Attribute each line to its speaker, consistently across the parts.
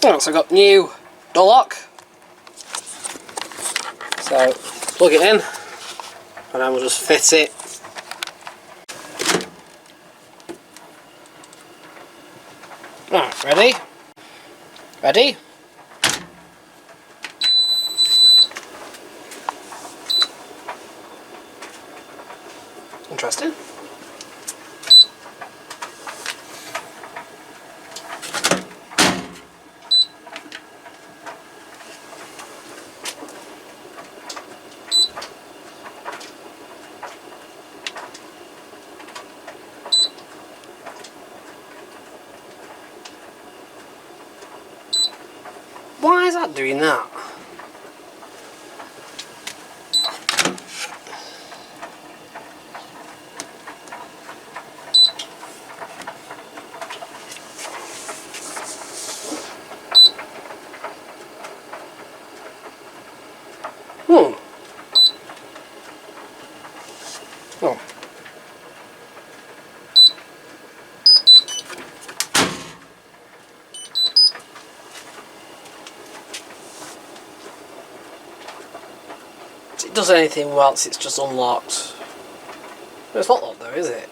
Speaker 1: So I've got new door lock. So plug it in and then we'll just fit it. Right, ready? Ready? Interesting. Why is that doing that? Oh. It does anything whilst it's just unlocked. It's not locked though, is it?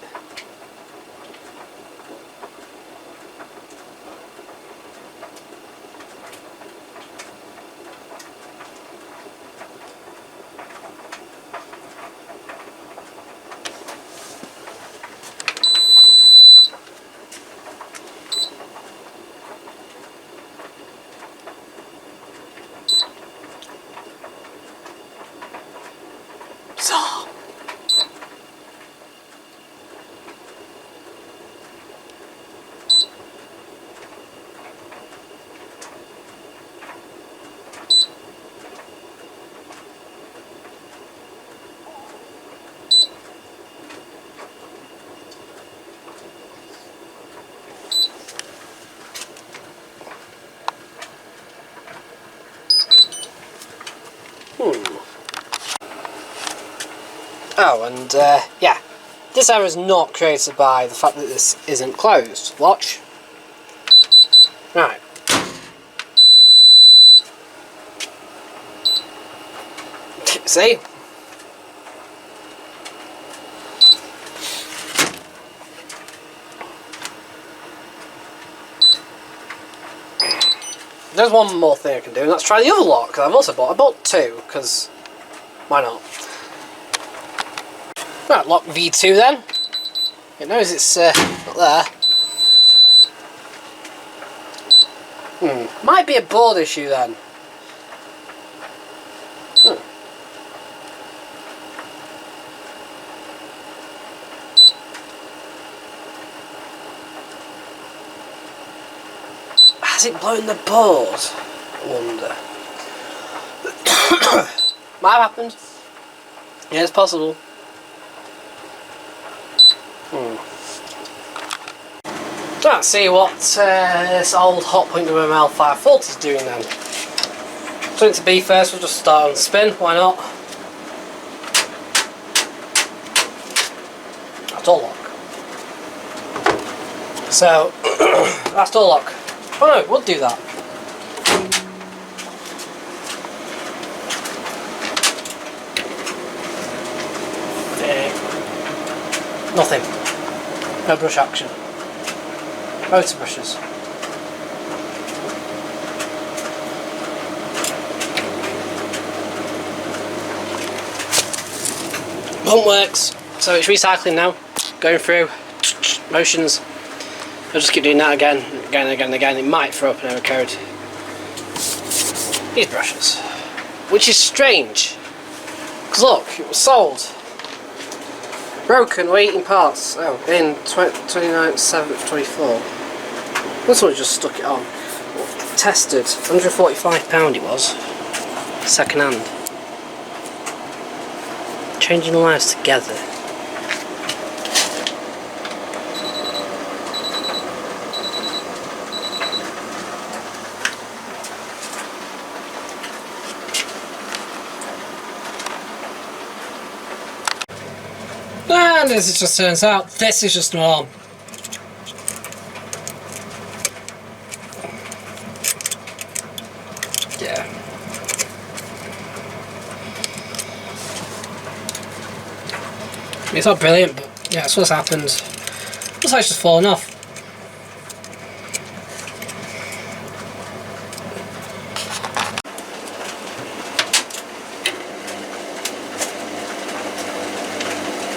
Speaker 1: Oh, and yeah, this error is not created by the fact that this isn't closed. Watch. Right. See? There's one more thing I can do, and that's try the other lock. I bought two, because why not? Right, lock V2 then. It knows it's not there. Might be a board issue then. Has it blown the board? I wonder. Might have happened. Yeah, it's possible. Let's see what this old hot point ML 540 is doing then. Put it to B first, we'll just start on spin, why not? That's door lock. So, that's door lock. Oh no, it would do that. Nothing. No brush action. Motor brushes. Pump works. So it's recycling now. Going through motions. I'll just keep doing that again, again, again, again. It might throw up an error code. These brushes. Which is strange. Because look, it was sold. Broken, waiting parts. Oh, in 29/7/24. That's what just stuck it on. Tested. £145 it was. Second hand. Changing the lives together. And as it just turns out, this is just an alarm. It's not brilliant, but yeah, that's what's happened. Looks like it's just fallen off.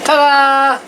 Speaker 1: Ta-da!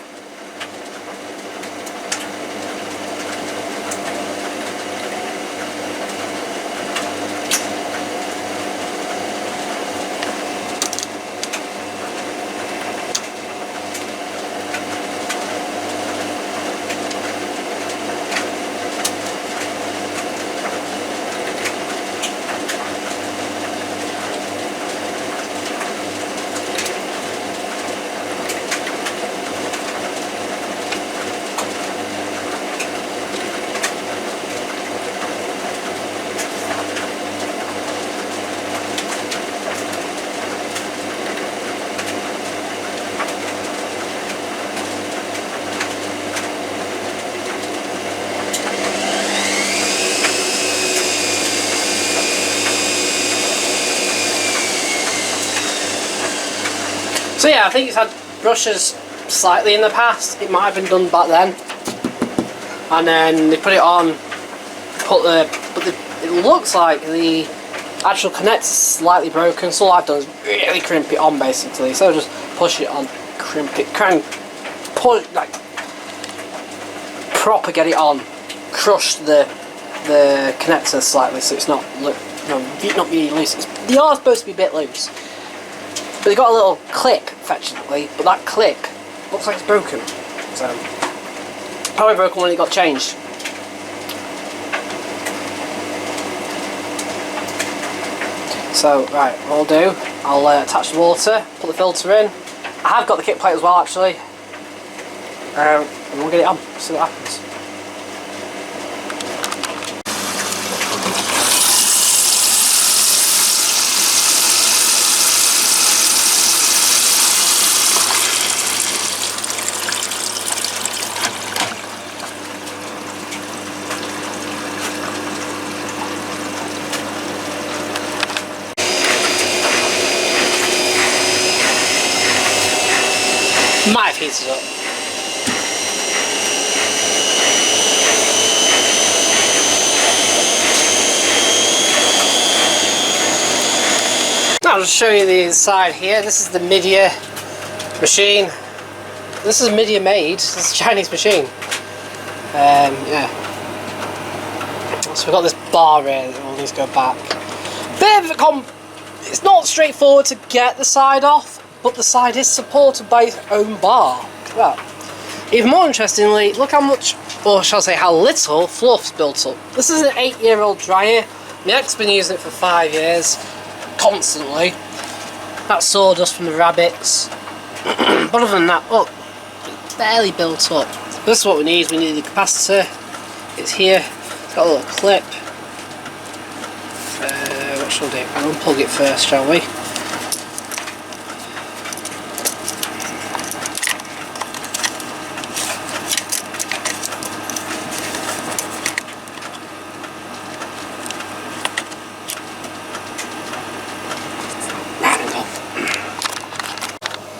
Speaker 1: So yeah, I think it's had brushes slightly in the past. It might have been done back then, and then they put it on. It looks like the actual connector's slightly broken. So all I've done is really crimp it on basically. So just push it on, crimp it, push like proper get it on, crush the connector slightly so it's not not really loose. They are supposed to be a bit loose. But they got a little clip, effectively, but that clip looks like it's broken. So, probably broken when it got changed. So, right, what I'll do, I'll attach the water, put the filter in. I have got the kit plate as well, actually. And we'll get it on, see what happens. Might have heated up. Now I'll just show you the inside here. This is the Midea machine. This is Midea made. This is a Chinese machine. Yeah. So we've got this bar here that all needs to go back. Bit of a it's not straightforward to get the side off, but the side is supported by its own bar. Look at that. Even more interestingly, look how much, or shall I say how little, fluff's built up. This is an 8-year-old dryer. My ex has been using it for 5 years, constantly. That's sawdust from the rabbits. But other than that, look, it's barely built up. This is what we need. We need the capacitor. It's here. It's got a little clip. What shall we do? We'll unplug it first, shall we?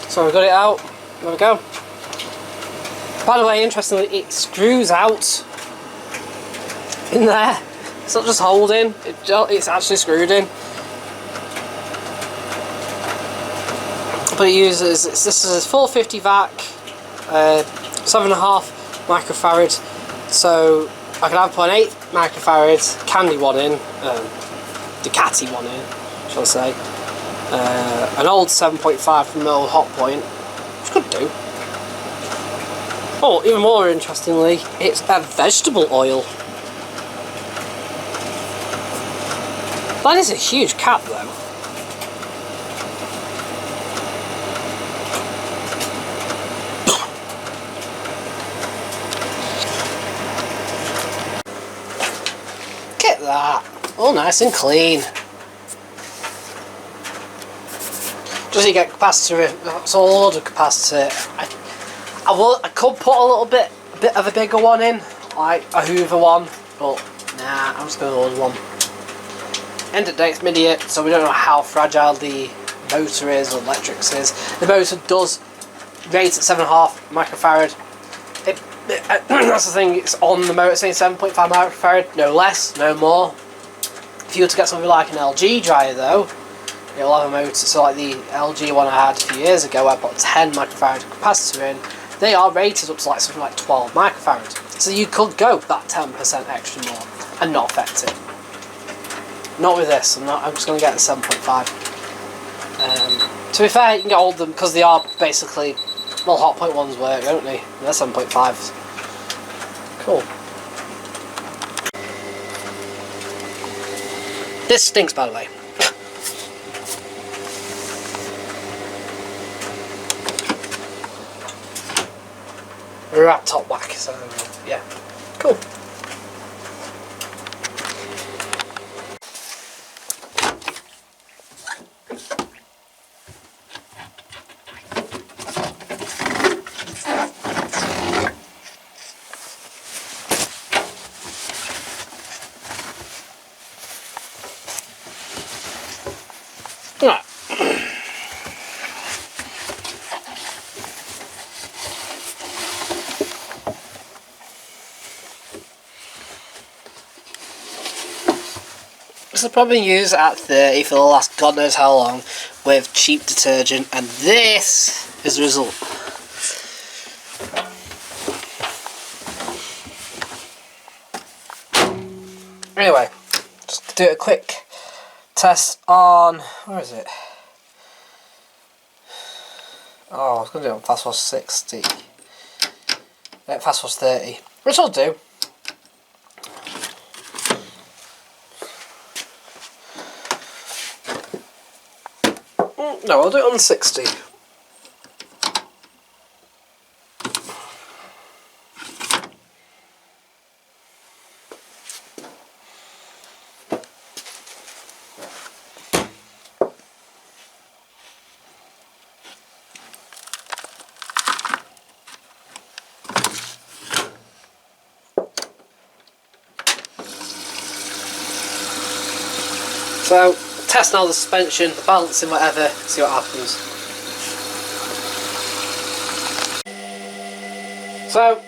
Speaker 1: So we've got it out. There we go. By the way, interestingly, it screws out in there. It's not just holding, it's actually screwed in. But it uses, this is a 450 vac, 7.5 microfarad. So I can have put an 8 microfarad candy one in, Ducati one in, shall I say. An old 7.5 from the old Hot Point, which could do. Oh, even more interestingly, it's a vegetable oil. That is a huge cap though. Get that, all nice and clean. Just you get capacitor, that's all order capacitor. I could put a little bit of a bigger one in, like a Hoover one, but nah, I'm just going to order one. End of the day, it's Midea, so we don't know how fragile the motor is or electrics is. The motor does rated at 7.5 microfarad. That's the thing, it's on the motor saying 7.5 microfarad, no less, no more. If you were to get something like an LG dryer though, it'll have a motor, so like the LG one I had a few years ago, I put a 10 microfarad capacitor in, they are rated up to like something like 12 microfarad. So you could go that 10% extra more and not affect it. Not with this, I'm just going to get the 7.5. To be fair, you can get all of them because they are basically, well, Hotpoint ones work, don't they? They're 7.5s. Cool. This stinks, by the way. Rat top whack, so yeah. Cool. Right. This has probably been used at 30 for the last God knows how long with cheap detergent, and this is the result. Anyway, just do a quick test on, where is it? Oh, I was going to do it on Fast Wash 60. Fast Wash 30. Which I'll do. No, I'll do it on 60. So, test now the suspension, the balancing, whatever, see what happens. So,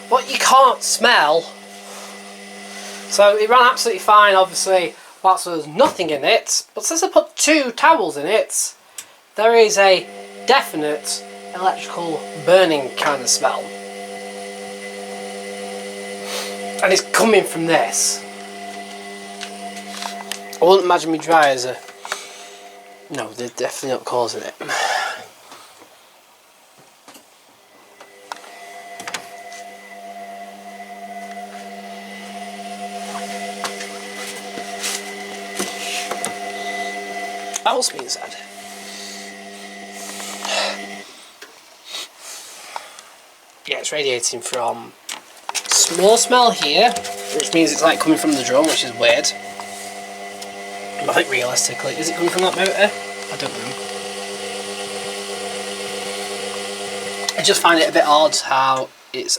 Speaker 1: what you can't smell, so it ran absolutely fine obviously whilst there was nothing in it, but since I put 2 towels in it, there is a definite electrical burning kind of smell. And it's coming from this. I wouldn't imagine my dryers are... No, they're definitely not causing it. Else being said, yeah, it's radiating from small smell here, which means it's like coming from the drum, which is weird. I think realistically, is it coming from that motor? I don't know. I just find it a bit odd how it's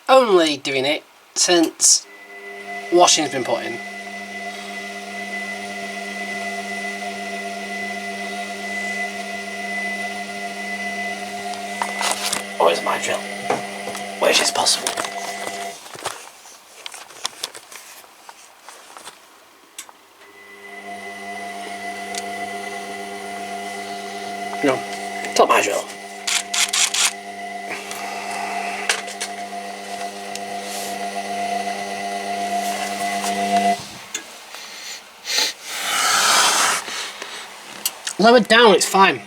Speaker 1: only doing it since washing's been put in. Or is my drill? Which is possible. No, it's not my drill. Lower down, it's fine.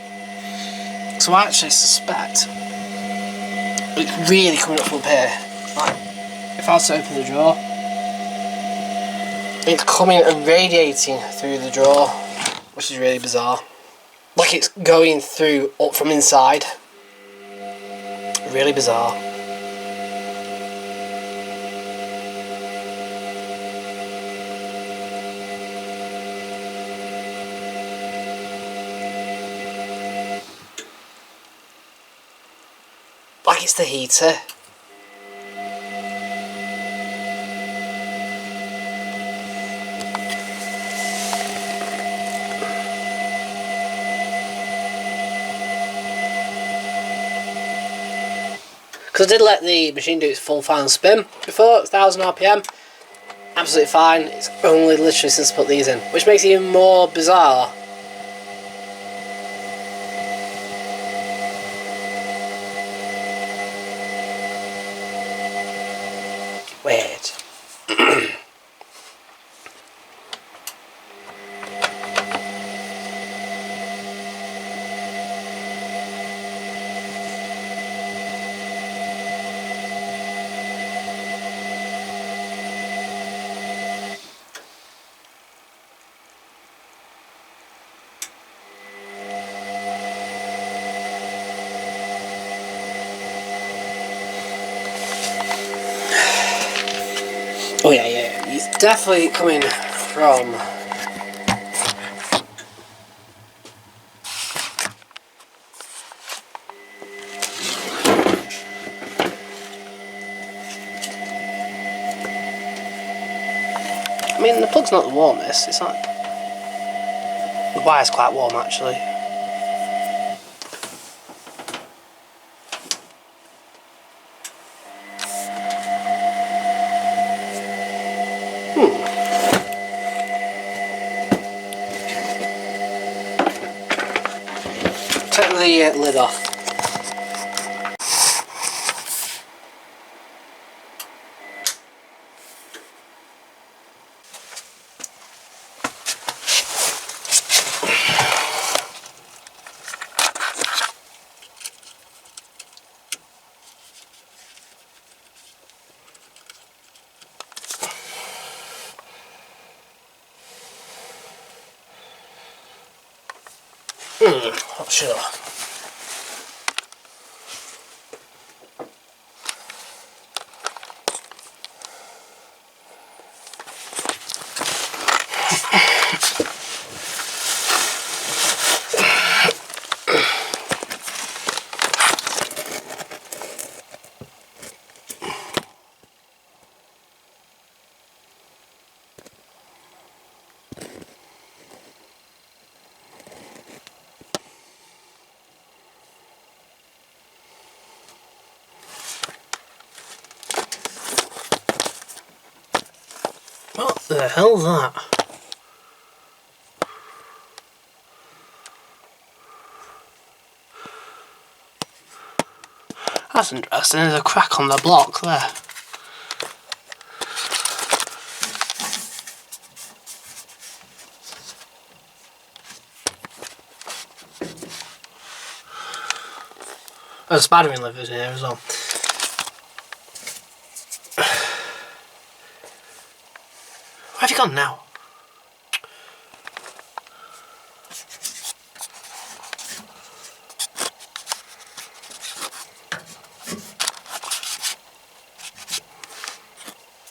Speaker 1: So I actually suspect it's really coming up from up here. Like, if I was to open the drawer, it's coming and radiating through the drawer, which is really bizarre. Like it's going through up from inside. Really bizarre. Like it's the heater. Because I did let the machine do its full final spin before, it's 1000 RPM. Absolutely fine, it's only literally since I put these in, which makes it even more bizarre. Weird. Oh yeah, he's definitely coming from... I mean, the plug's not the warmest, it's not... The wire's quite warm actually. Take the lid off. Not sure. What the hell's that? That's interesting, there's a crack on the block there. There's spattering levers in here as well. Where have you gone now?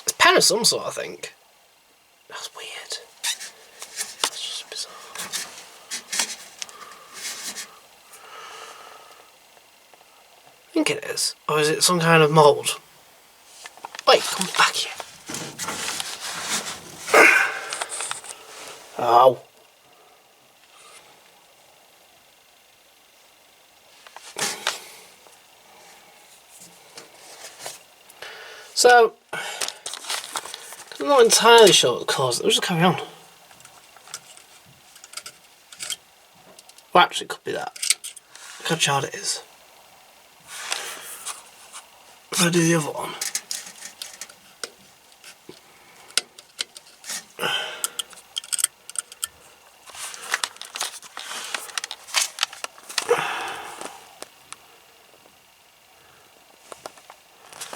Speaker 1: It's pen of some sort, I think. That's weird. That's just bizarre. I think it is. Or is it some kind of mould? Wait, come back here. Oh. So, I'm not entirely sure what the cause. Let's just carry on. Well, actually, it could be that. Look how charred it is. If I do the other one.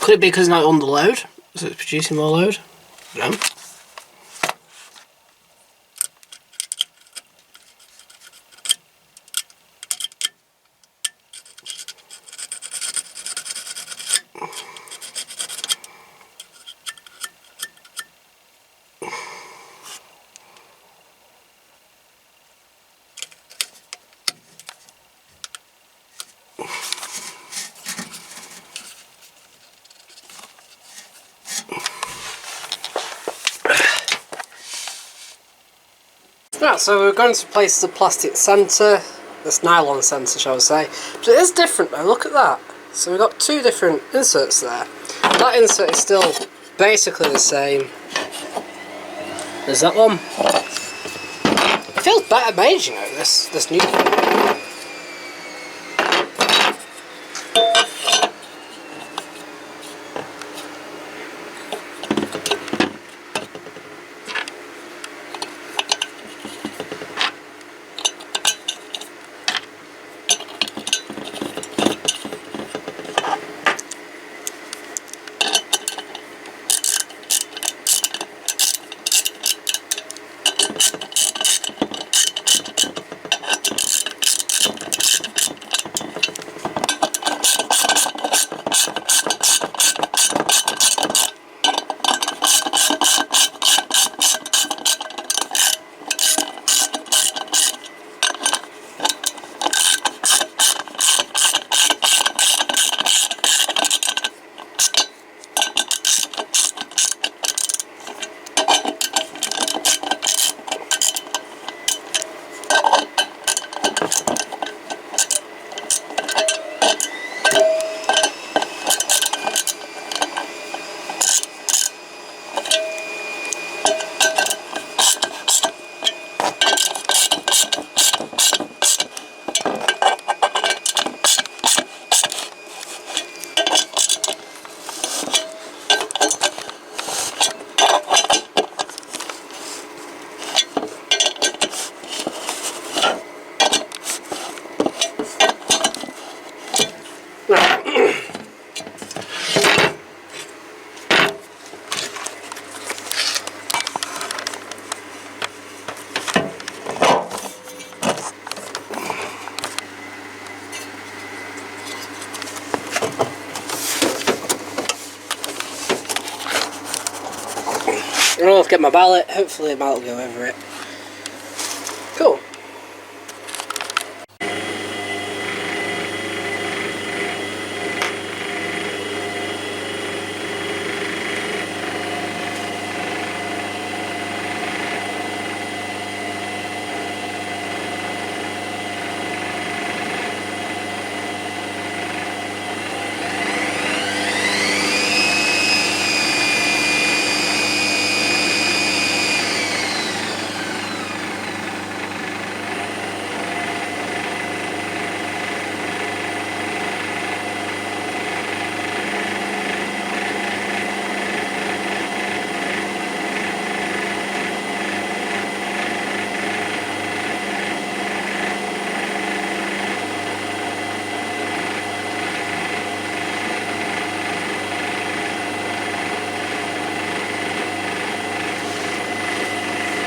Speaker 1: Could it be because it's not under load? So it's producing more load? No. Right, so we're going to replace the plastic centre, this nylon centre shall we say, but it is different though, look at that. So we've got two different inserts there. That insert is still basically the same as that one. It feels better made, you know, this new one. I'll get my mallet, hopefully the mallet will go over it. Cool.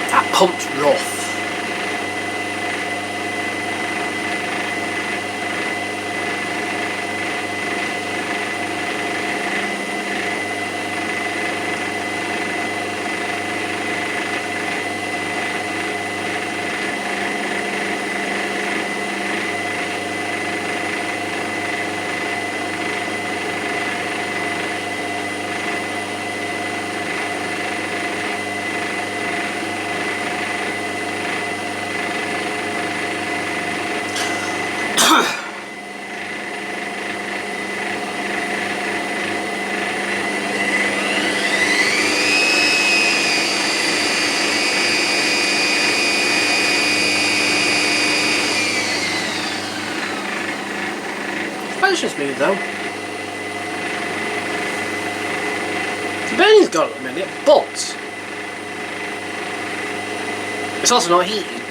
Speaker 1: That pump's rough. It's smooth though. The burning's gone at a minute, but it's also not heating.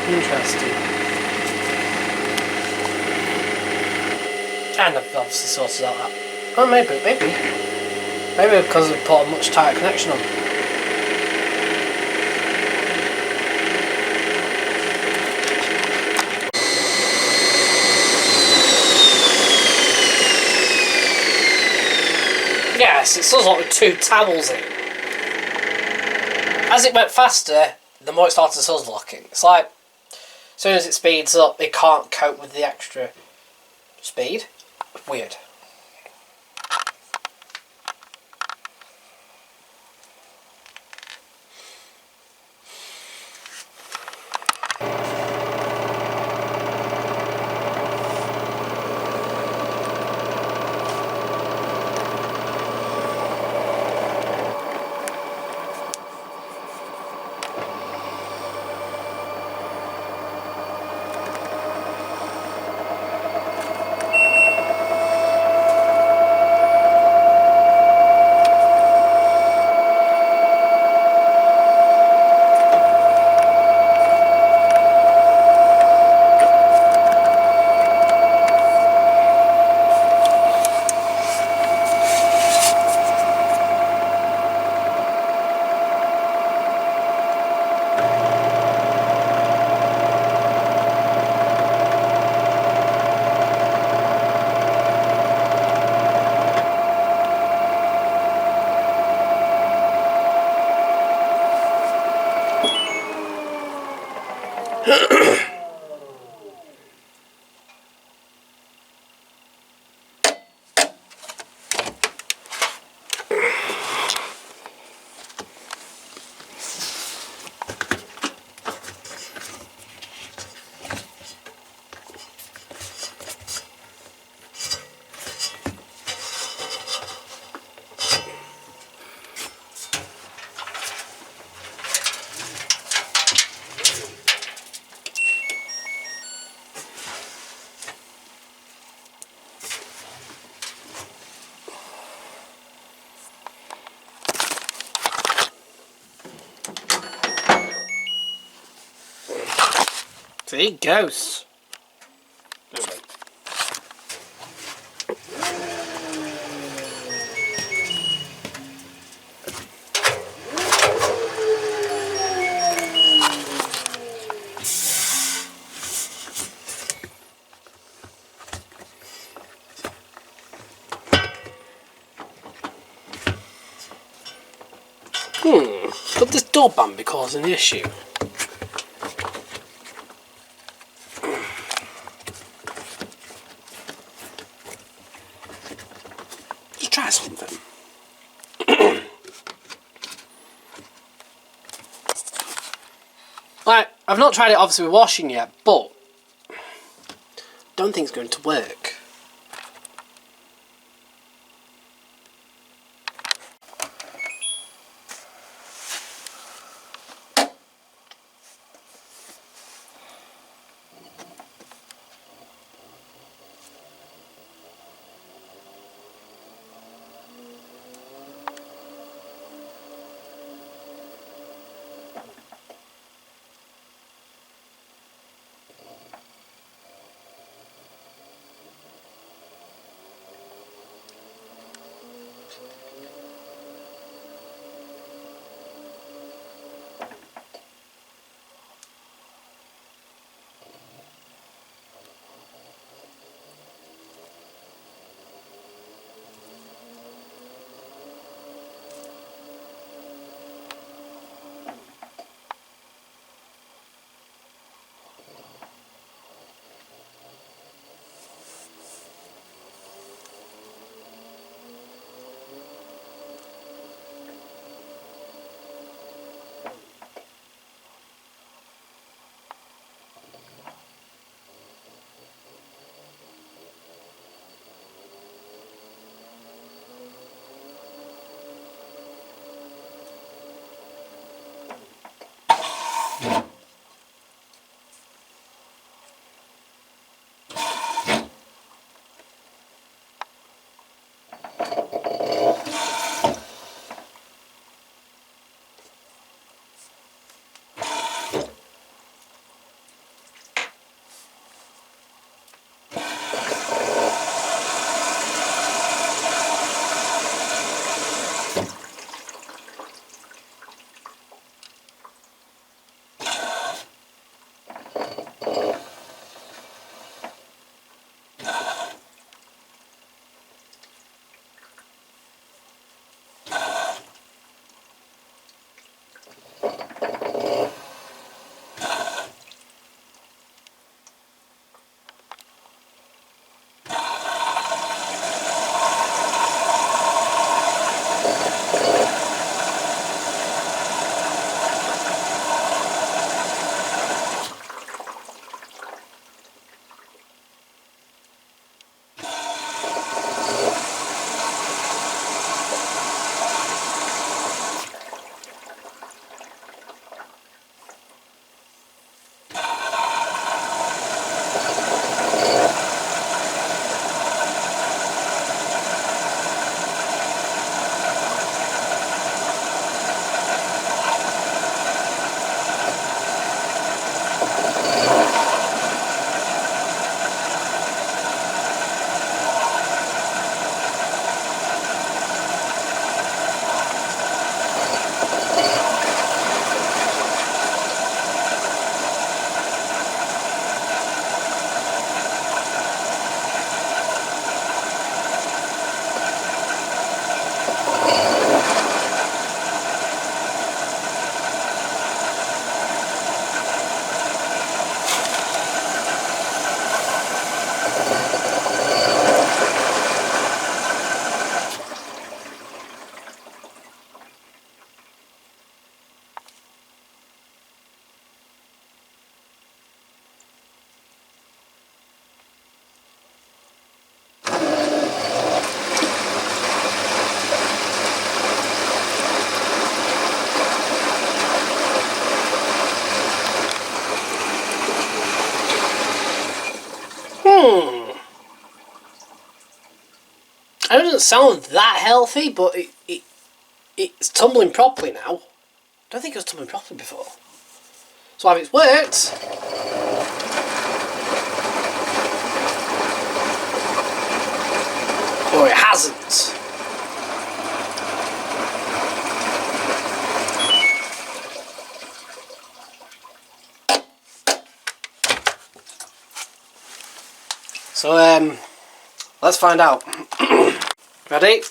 Speaker 1: Interesting. And I've obviously sorted out that. Oh, maybe because I've put a much tighter connection on. Yes, it does like with two tabbles in. As it went faster, the more it started suzzle locking. It's like, as soon as it speeds up, it can't cope with the extra speed. Weird. Big ghost. Could this door ban be causing the issue? Just try something. Like, I've not tried it obviously with washing yet, but don't think it's going to work. It doesn't sound that healthy, but it's tumbling properly now. I don't think it was tumbling properly before. So if it's worked, So let's find out. Ready?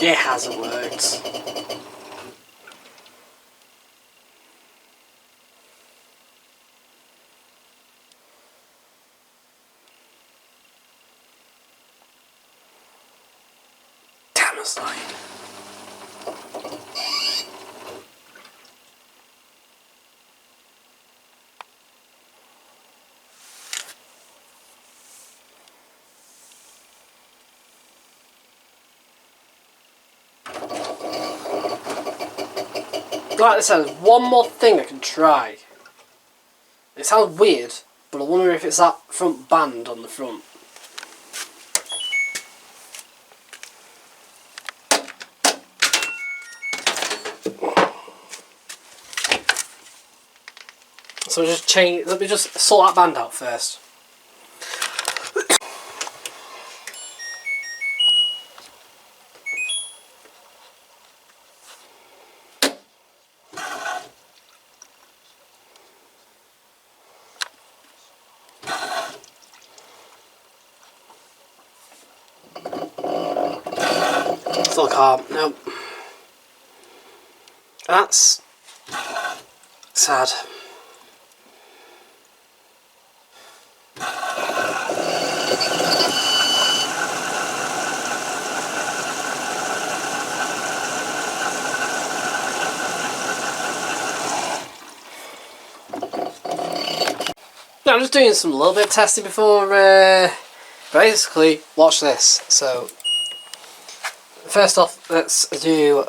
Speaker 1: It hasn't worked. Damn us, line. Like I said, there's one more thing I can try. It sounds weird, but I wonder if it's that front band on the front. So just change. Let me just sort that band out first. Still can't. Nope. That's sad. No, I'm just doing some little bit of testing before. Basically, watch this. So, first off, let's do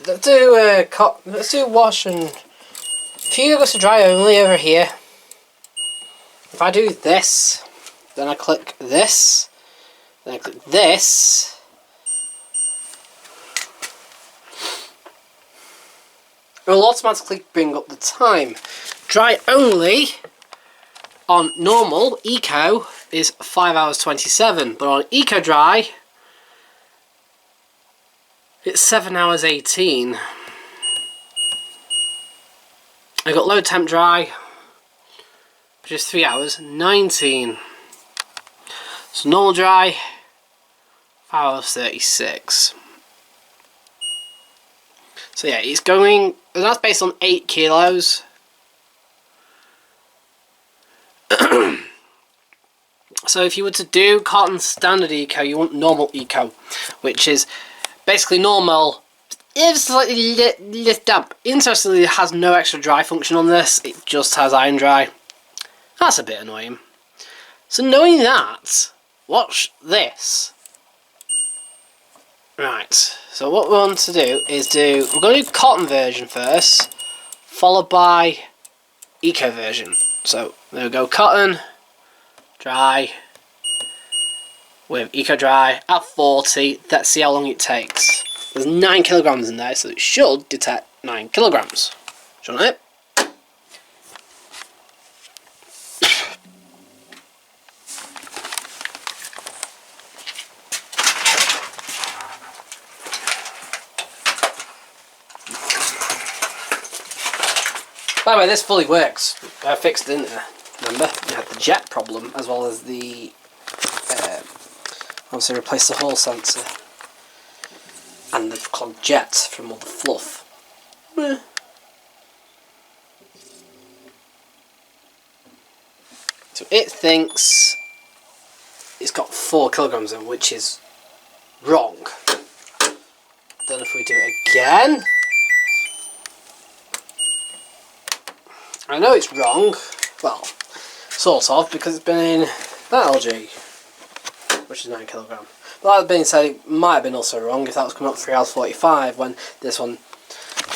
Speaker 1: let's do wash and. If you go to dry only over here, if I do this, then I click this, then I click this, it will automatically bring up the time. Dry only on normal eco is 5 hours 27, but on eco dry it's 7 hours 18. I got low temp dry, which is 3 hours 19. So normal dry, 5 hours 36. So yeah, it's going, and that's based on 8 kilos. So if you were to do cotton standard eco, you want normal eco, which is basically normal, it's slightly less damp. Interestingly, it has no extra dry function on this, it just has iron dry. That's a bit annoying. So knowing that, watch this. Right, so what we want to do is we're going to do cotton version first, followed by eco version. So we'll go cotton, dry, with eco dry at 40, let's see how long it takes. There's 9 kilograms in there, so it should detect 9 kilograms. Shouldn't it? By the way, this fully works. I fixed it, didn't I? Remember? You had the jet problem, as well as the obviously replaced the hall sensor and the clogged jet from all the fluff. So it thinks it's got 4 kilograms in, which is wrong. Then if we do it again, I know it's wrong. Well, sort of, because it's been in that LG, which is 9 kilograms. But that being said, it might have been also wrong if that was coming up 3 hours 45 when this one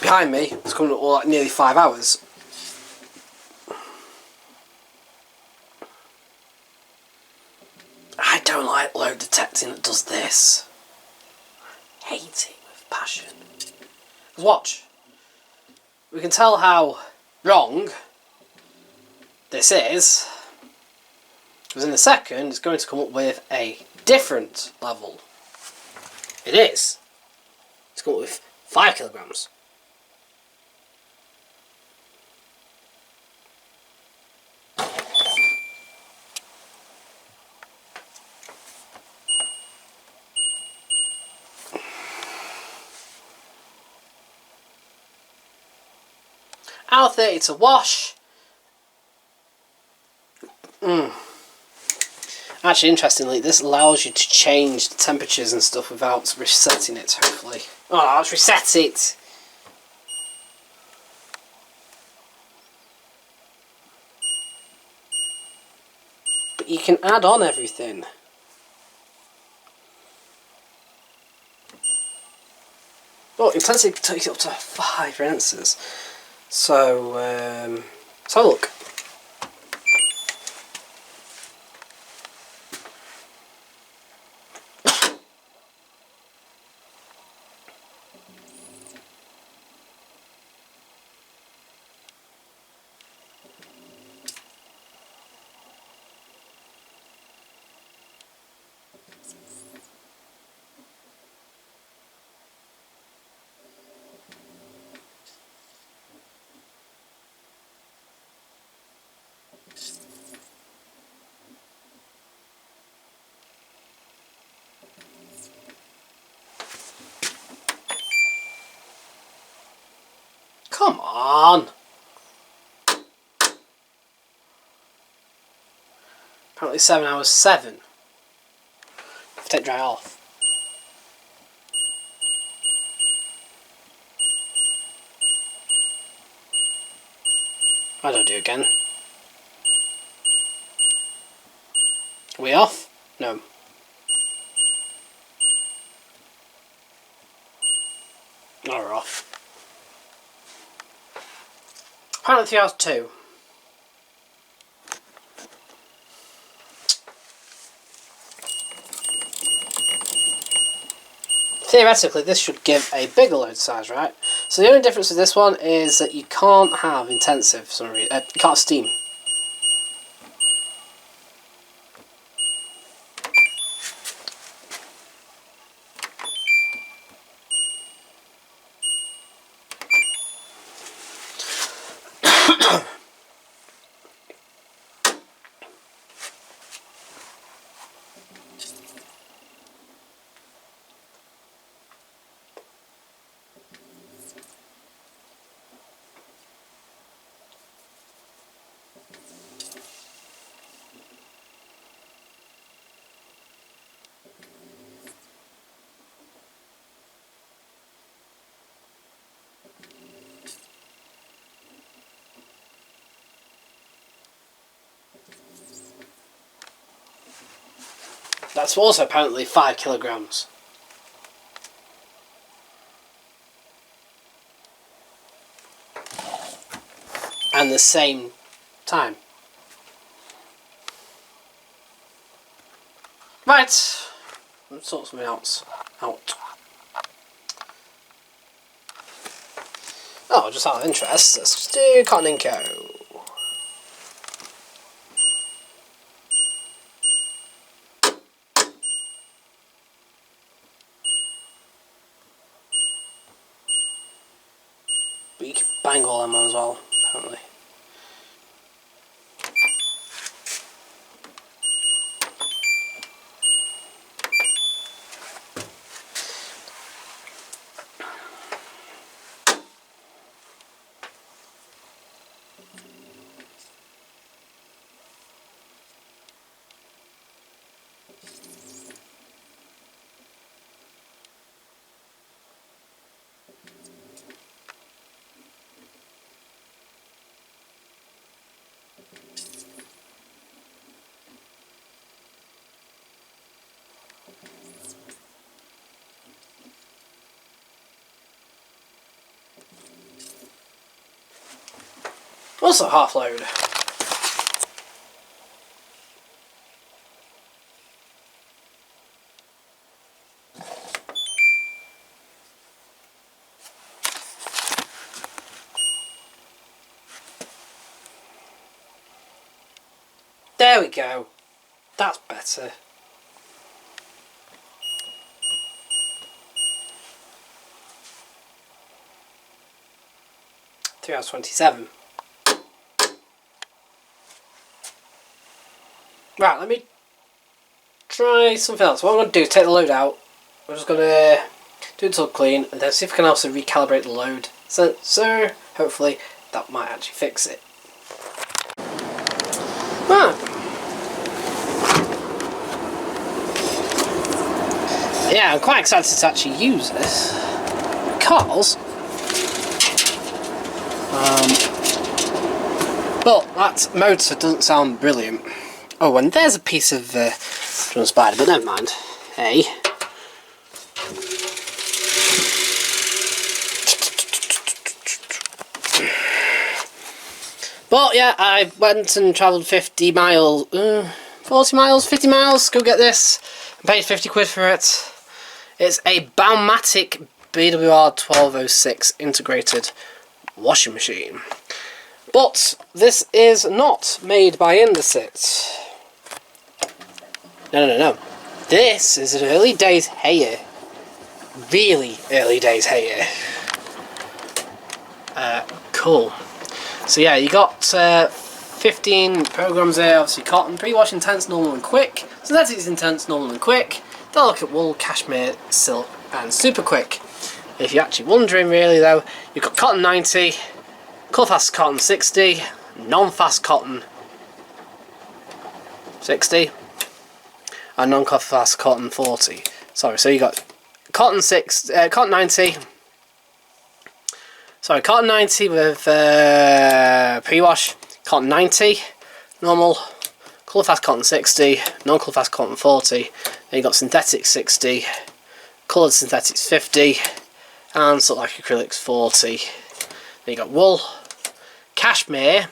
Speaker 1: behind me was coming up like nearly 5 hours. I don't like load detecting that does this. Hate it with passion. Watch. we can tell how wrong this is, because in a second it's going to come up with a different level. It is. It's come up with 5 kilograms. Hour 30 to wash. Actually, interestingly, this allows you to change the temperatures and stuff without resetting it, hopefully. Oh, let's reset it! But you can add on everything. Oh, intensity takes it up to 5 ounces. So, let's have a look. Come on! Apparently 7 hours 7. If I take dry off. I don't do it again. Are we off? No. No, we're off. Apparently 3 hours 2. Theoretically, this should give a bigger load size, right? So the only difference with this one is that you can't have intensive, you can't steam. That's also apparently 5 kilograms. And the same time. Right, let's sort something else out. Oh, just out of interest, let's just do Cotton and Co. But you can bang all them on as well, apparently. Also half load. There we go. That's better. Three hours 27. Right, let me try something else. What I'm going to do is take the load out. We're just going to do it all clean and then see if we can also recalibrate the load sensor. Hopefully that might actually fix it. Right. Yeah, I'm quite excited to actually use this because but that motor doesn't sound brilliant. Oh, and there's a piece of drum spider, but never mind. Hey. But yeah, I went and travelled 50 miles, 40 miles, 50 miles, go get this. I paid 50 quid for it. It's a Baumatic BWR 1206 integrated washing machine. But this is not made by Indesit. No. This is an early days Haier. Really early days Haier. Cool. So yeah, you got 15 programs there. Obviously cotton, pre-wash intense, normal and quick. Synthetic is intense, normal and quick. Then look at wool, cashmere, silk and super quick. If you're actually wondering really though, you've got cotton 90, colour fast cotton 60, non-fast cotton 60 and non-colour fast cotton 40. Sorry, so you got cotton 90. Sorry, cotton 90 with pre-wash, cotton 90, normal, colour fast cotton 60, non-colour fast cotton 40, then you got synthetic 60, coloured synthetics 50, and sort of like acrylics 40. Then you got wool, cashmere,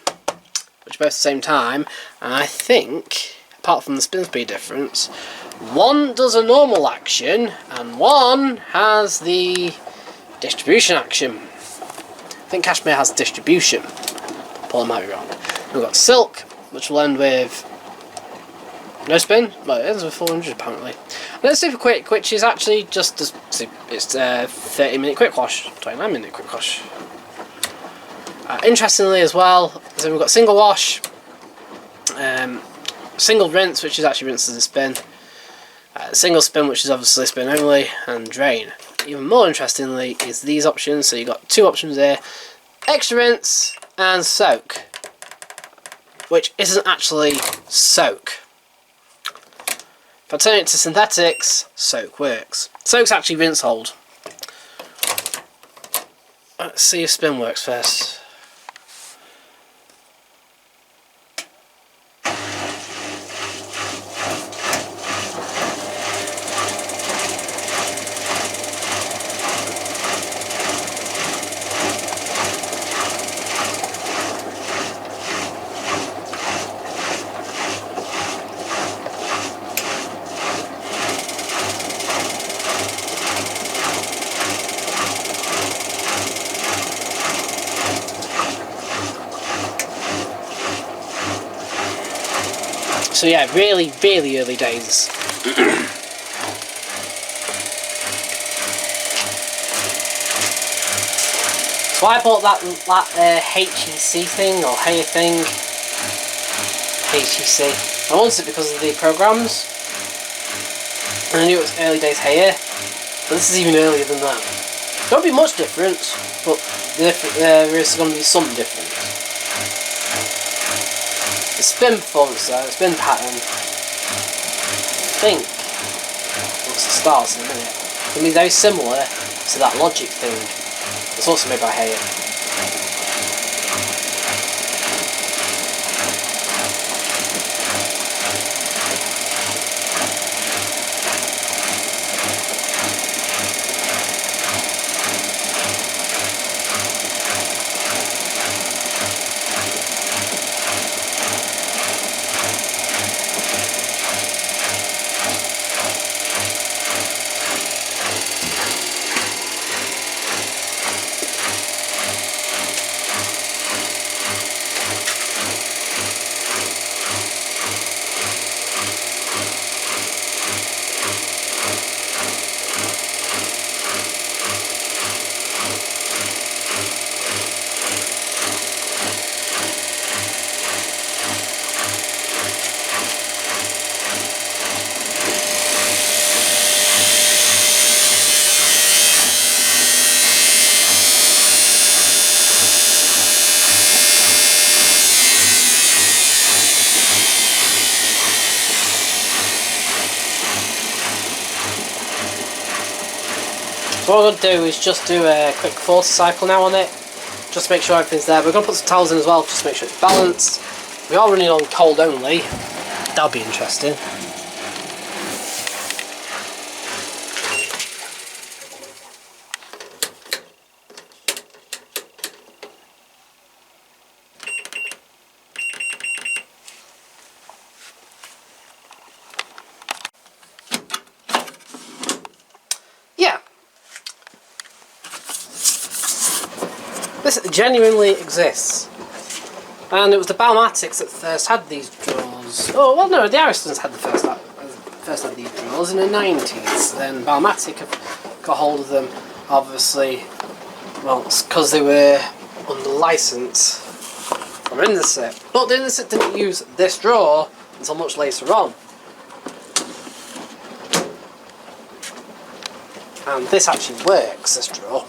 Speaker 1: which are both at the same time, and I think, apart from the spin speed difference, one does a normal action and one has the distribution action. I think cashmere has distribution. Paul might be wrong. We've got silk, which will end with no spin. Well, it ends with 400 apparently. And then super quick, which is actually just it's 30-minute quick wash, 29-minute quick wash. Interestingly as well, so we've got single wash, single rinse, which is actually rinse and spin, single spin, which is obviously spin only, and drain. Even more interestingly is these options. So you've got two options there: extra rinse and soak, which isn't actually soak. If I turn it to synthetics, soak works. Soak's actually rinse hold. Let's see if spin works first. So yeah, really early days. So I bought that HEC thing, or Haier thing. HEC. I wanted it because of the programs. And I knew it was early days Haier. But this is even earlier than that. There won't be much difference, but there is going to be some difference. The spin performance though, the spin pattern, I think, once it starts in a minute, it's going to be very similar to that Logic thing. It's also made by Haier. So what we're going to do is just do a quick 40 cycle now on it, just to make sure everything's there. We're going to put some towels in as well, just to make sure it's balanced. We are running on cold only. That'll be interesting. Yeah. This genuinely exists. And it was the Balmatics that first had these drawers. Oh, well no, the Aristons had the first had these drawers in the 90s. Then Balmatic have got hold of them, obviously, well, it's because they were under license from Indesit. But the Indesit didn't use this drawer until much later on. And this actually works, this drawer.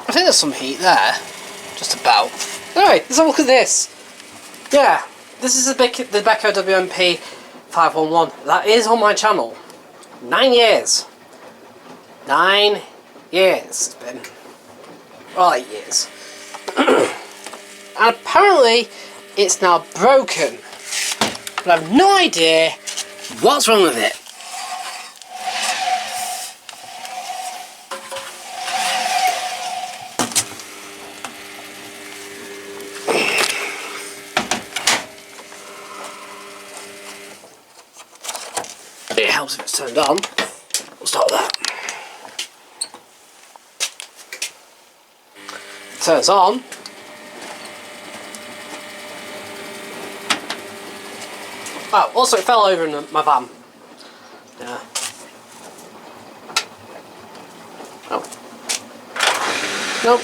Speaker 1: I think there's some heat there, just about. Alright, let's have a look at this. Yeah, this is the Beko WMP 511. That is on my channel. 9 years. 9 years it's been. Well, 8 years. And apparently it's now broken. But I have no idea what's wrong with it. It helps if it's turned on. We'll start with that. It turns on. Oh, also it fell over in my van. Yeah. Oh. Nope.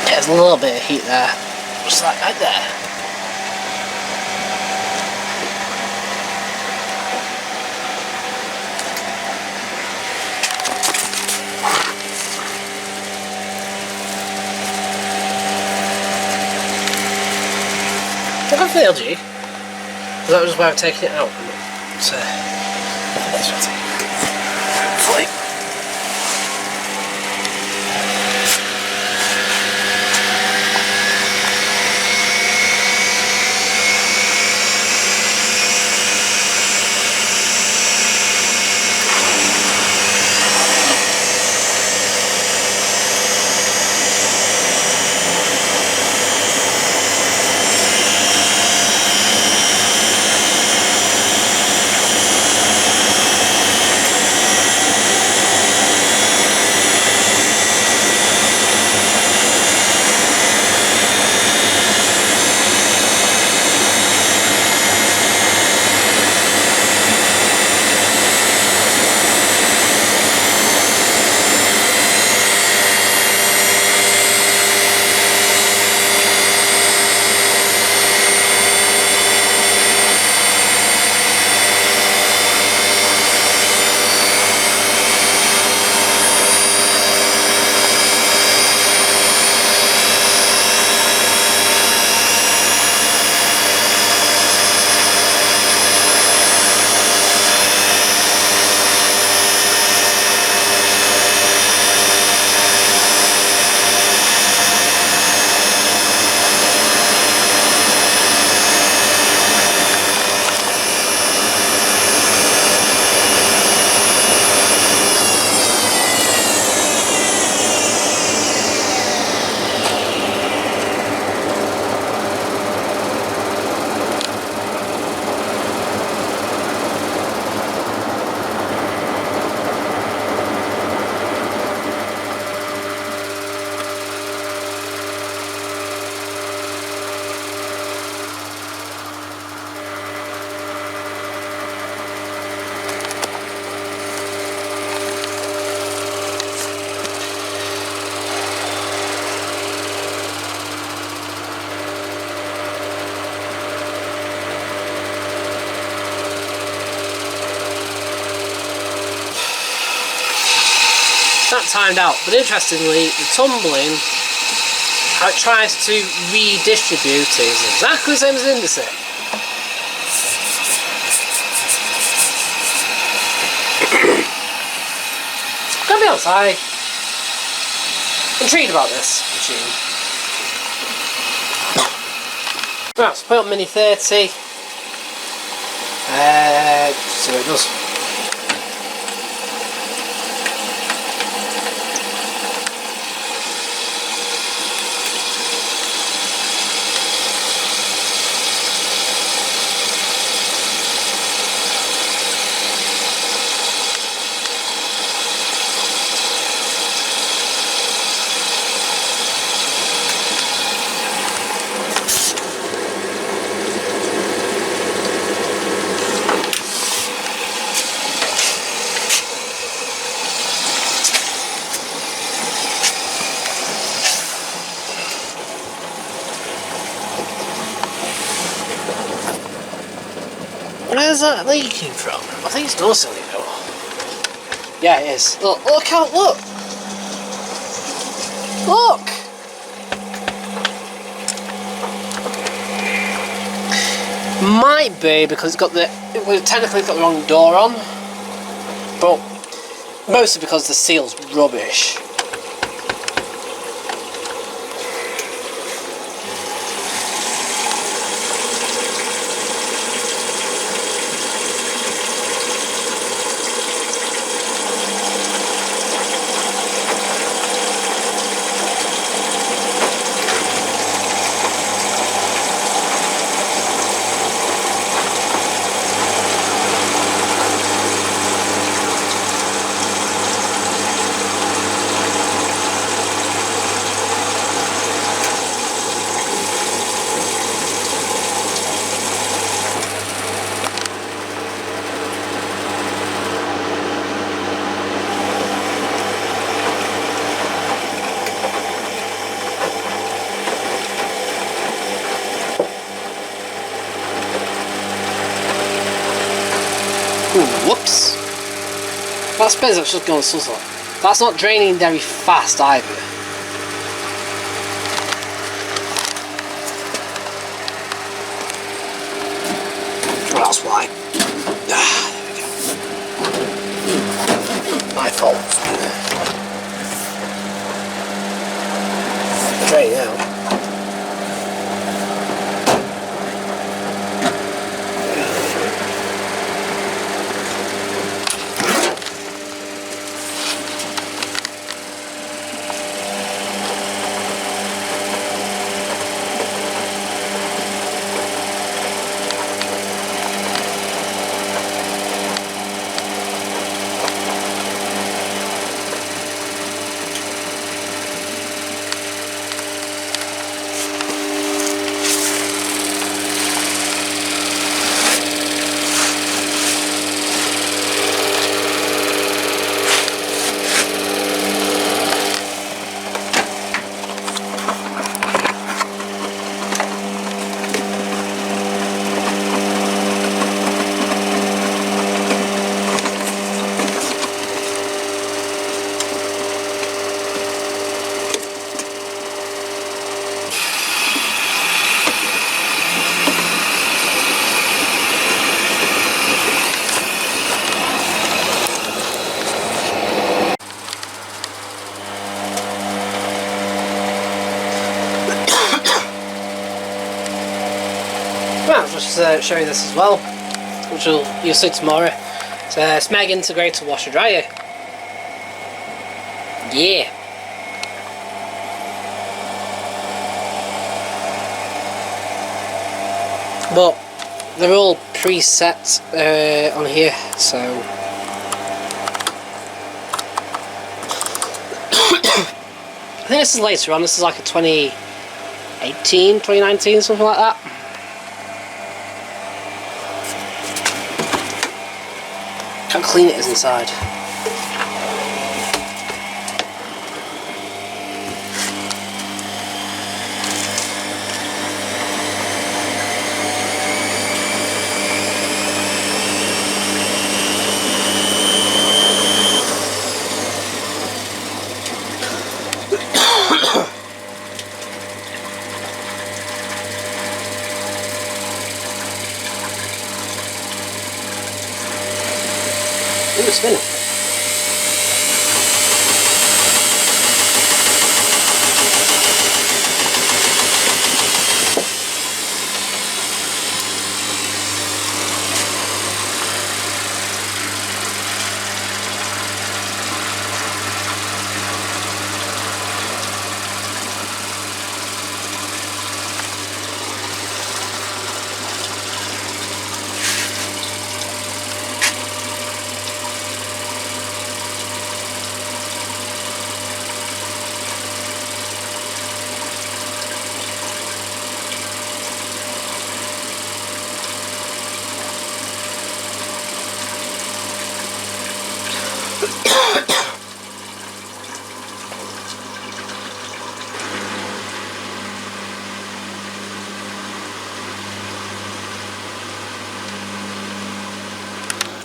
Speaker 1: There's a little bit of heat there, just like right there. Have I failed you? That was why I've taken it out. So, hopefully. That timed out, but interestingly, the tumbling, how it tries to redistribute is exactly the same as Indesit. Gotta be honest, I'm intrigued about this machine. Right, let's put it on Mini 30. See what it does. Where's that leaking from? I think it's not silly though. Yeah, it is. Look out, look! Look! Might be because technically it's got the wrong door on, but mostly because the seal's rubbish. Ooh, whoops. That space that's just going suzzle. That's not draining very fast either. Well, that's why. Ah, there we go. My fault. Drain out. Well, I'll just show you this as well, which you'll see tomorrow. It's a Smeg integrated washer dryer. Yeah. But they're all preset on here, so I think this is later on. This is like a 2018, 2019, something like that. How clean it is inside.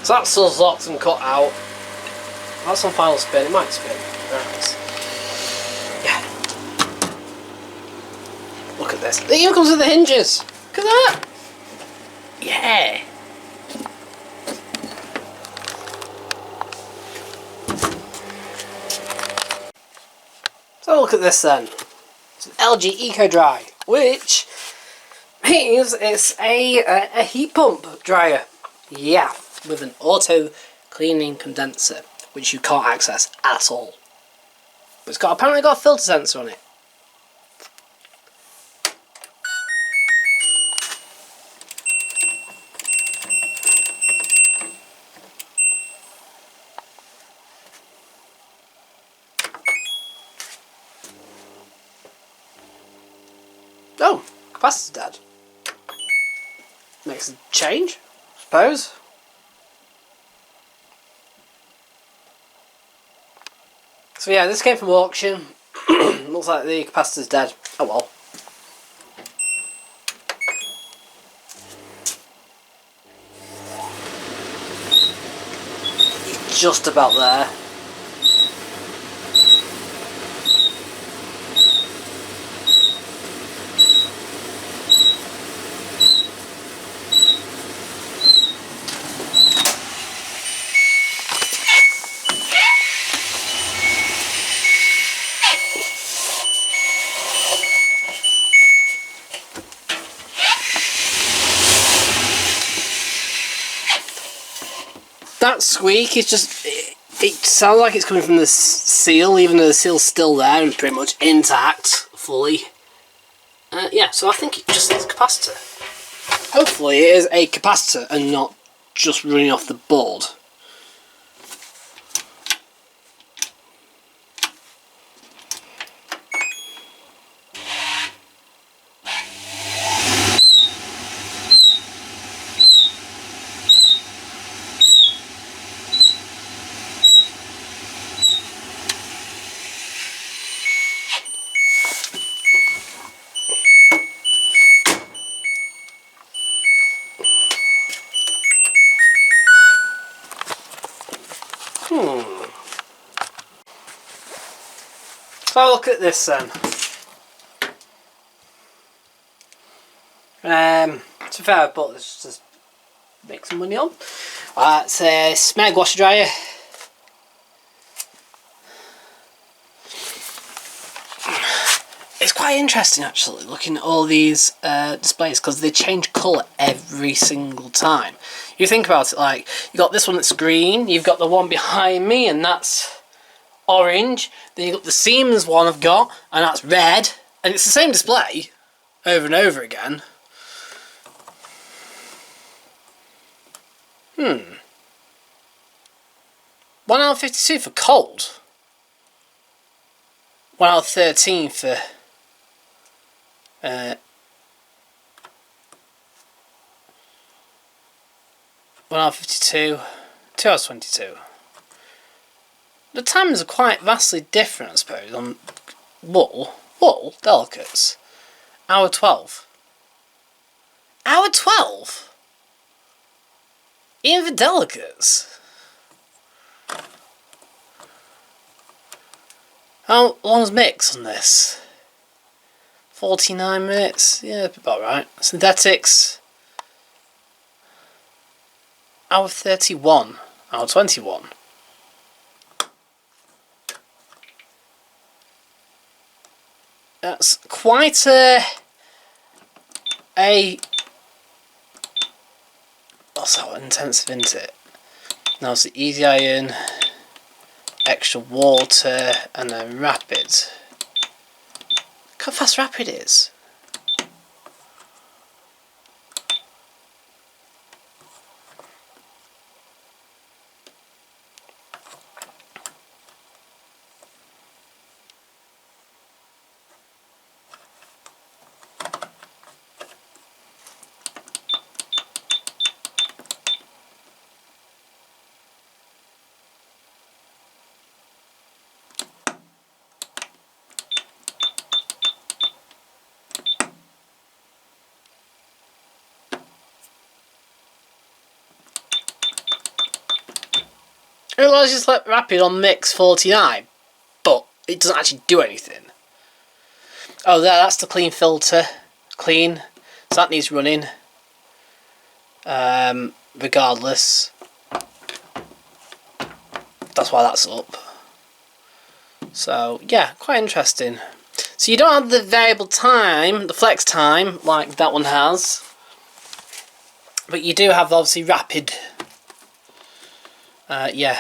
Speaker 1: So that's us locked and cut out. That's on final spin. It might spin. Right. Yeah. Look at this. It even comes with the hinges. Look at that. Yeah. So look at this then. It's an LG Eco Dry, which means it's a heat pump dryer. Yeah, with an auto cleaning condenser, which you can't access at all. But it's apparently got a filter sensor on it. Oh, capacitor's dead. Makes a change, I suppose. So yeah, this came from auction. Looks like the capacitor's dead. Oh well. It's just about there. That squeak is just, it sounds like it's coming from the seal, even though the seal's still there and pretty much intact, fully. Yeah, so I think it just is a capacitor. Hopefully it is a capacitor and not just running off the board. So look at this then. To be fair, but let's just make some money on. It's a Smeg washer dryer. It's quite interesting actually looking at all these displays because they change colour every single time. You think about it, like you got this one that's green, you've got the one behind me and that's orange, then you've got the Siemens one I've got and that's red, and it's the same display over and over again. 1 hour 52 for cold. 1 hour 13 for 1 hour 52, 2 hours 22. The times are quite vastly different, I suppose, on wool delicates. Hour 12. Hour 12? Even for delicates? How long's mix on this? 49 minutes? Yeah, about right. Synthetics. Hour 31. Hour 21. That's quite a what's that one? Intensive, isn't it? Now it's the easy iron, extra water, and then rapid. Look how fast rapid is. It allows you to select rapid on mix 49, but it doesn't actually do anything. Oh, that's the clean filter. Clean. So that needs running. Regardless. That's why that's up. So, yeah, quite interesting. So you don't have the variable time, the flex time, like that one has. But you do have, obviously, rapid. Yeah.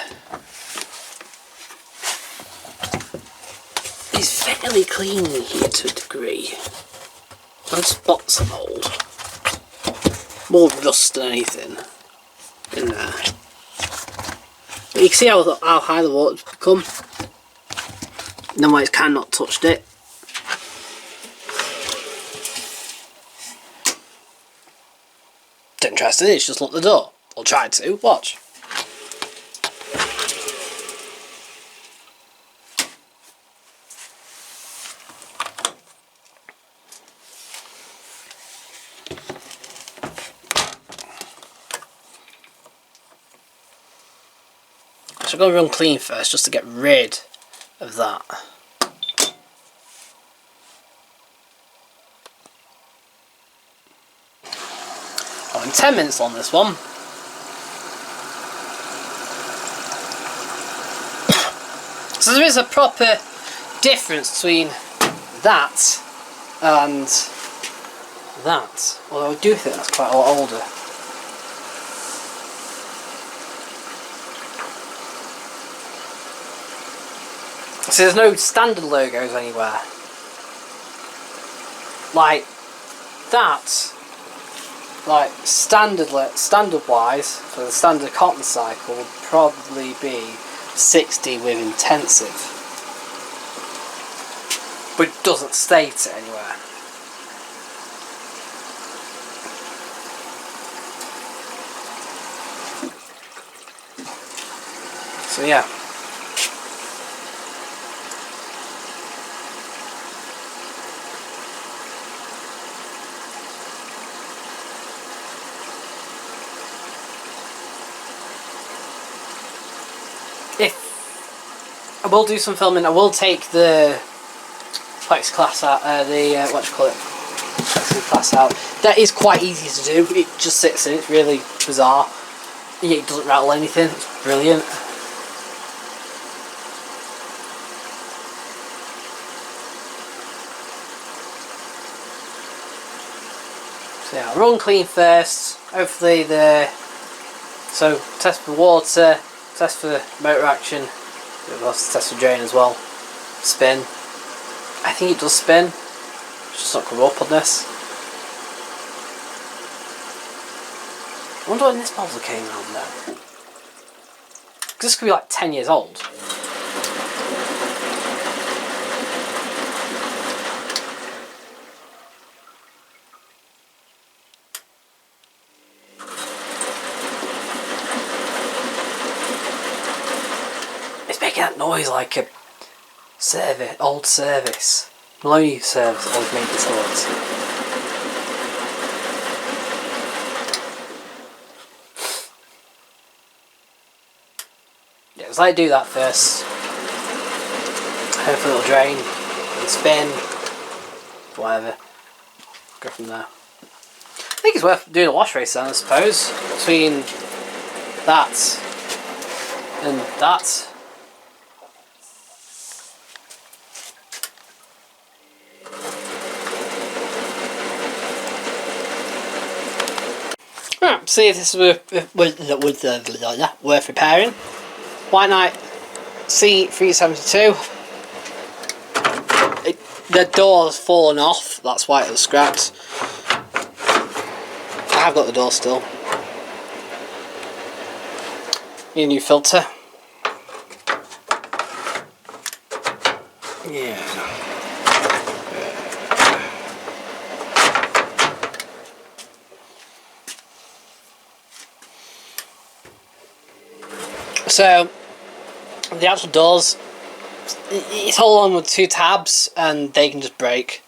Speaker 1: It's fairly clean here to a degree. No spots of mould. More rust than anything in there. But you can see how high the water's become. And then why it's kind of not touched it. It's interesting, it's just locked the door. I'll try to, watch. So I'm going to run clean first just to get rid of that. Oh, in 10 minutes on this one. So there is a proper difference between that and that. Although I do think that's quite a lot older. So there's no standard logos anywhere. Like that, like standard wise, for the standard cotton cycle would probably be 60 with intensive. But it doesn't state it anywhere. So yeah. I will do some filming. I will take the plexiglass out, what do you call it? Plexiglass out. That is quite easy to do. It just sits in. It's really bizarre. Yeah, it doesn't rattle anything. It's brilliant. So yeah, run clean first. Hopefully test for water, test for motor action. We'll have to test for drain as well. Spin. I think it does spin. It's just not come up on this. I wonder when this bottle came out now. This could be like 10 years old. Making that noise like a old service. Maloney service always made this noise. Yeah, so I do that first. Hopefully it'll drain and spin. Whatever. Go from there. I think it's worth doing a wash race then, I suppose. Between that and that. Right, see if this is worth repairing. White Knight C372. The door's fallen off, that's why it was scrapped. I have got the door still. Need a new filter. Yeah. So, the actual doors, it's all on with 2 tabs and they can just break.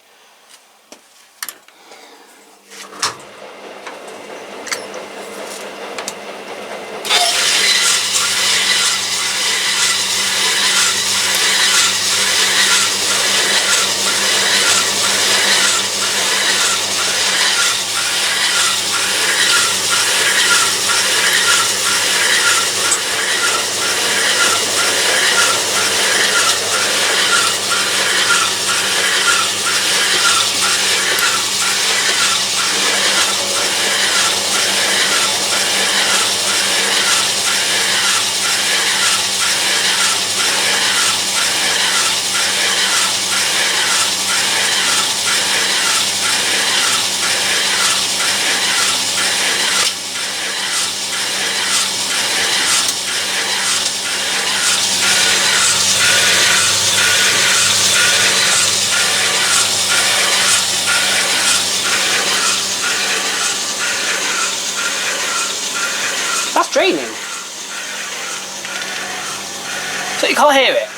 Speaker 1: hear it.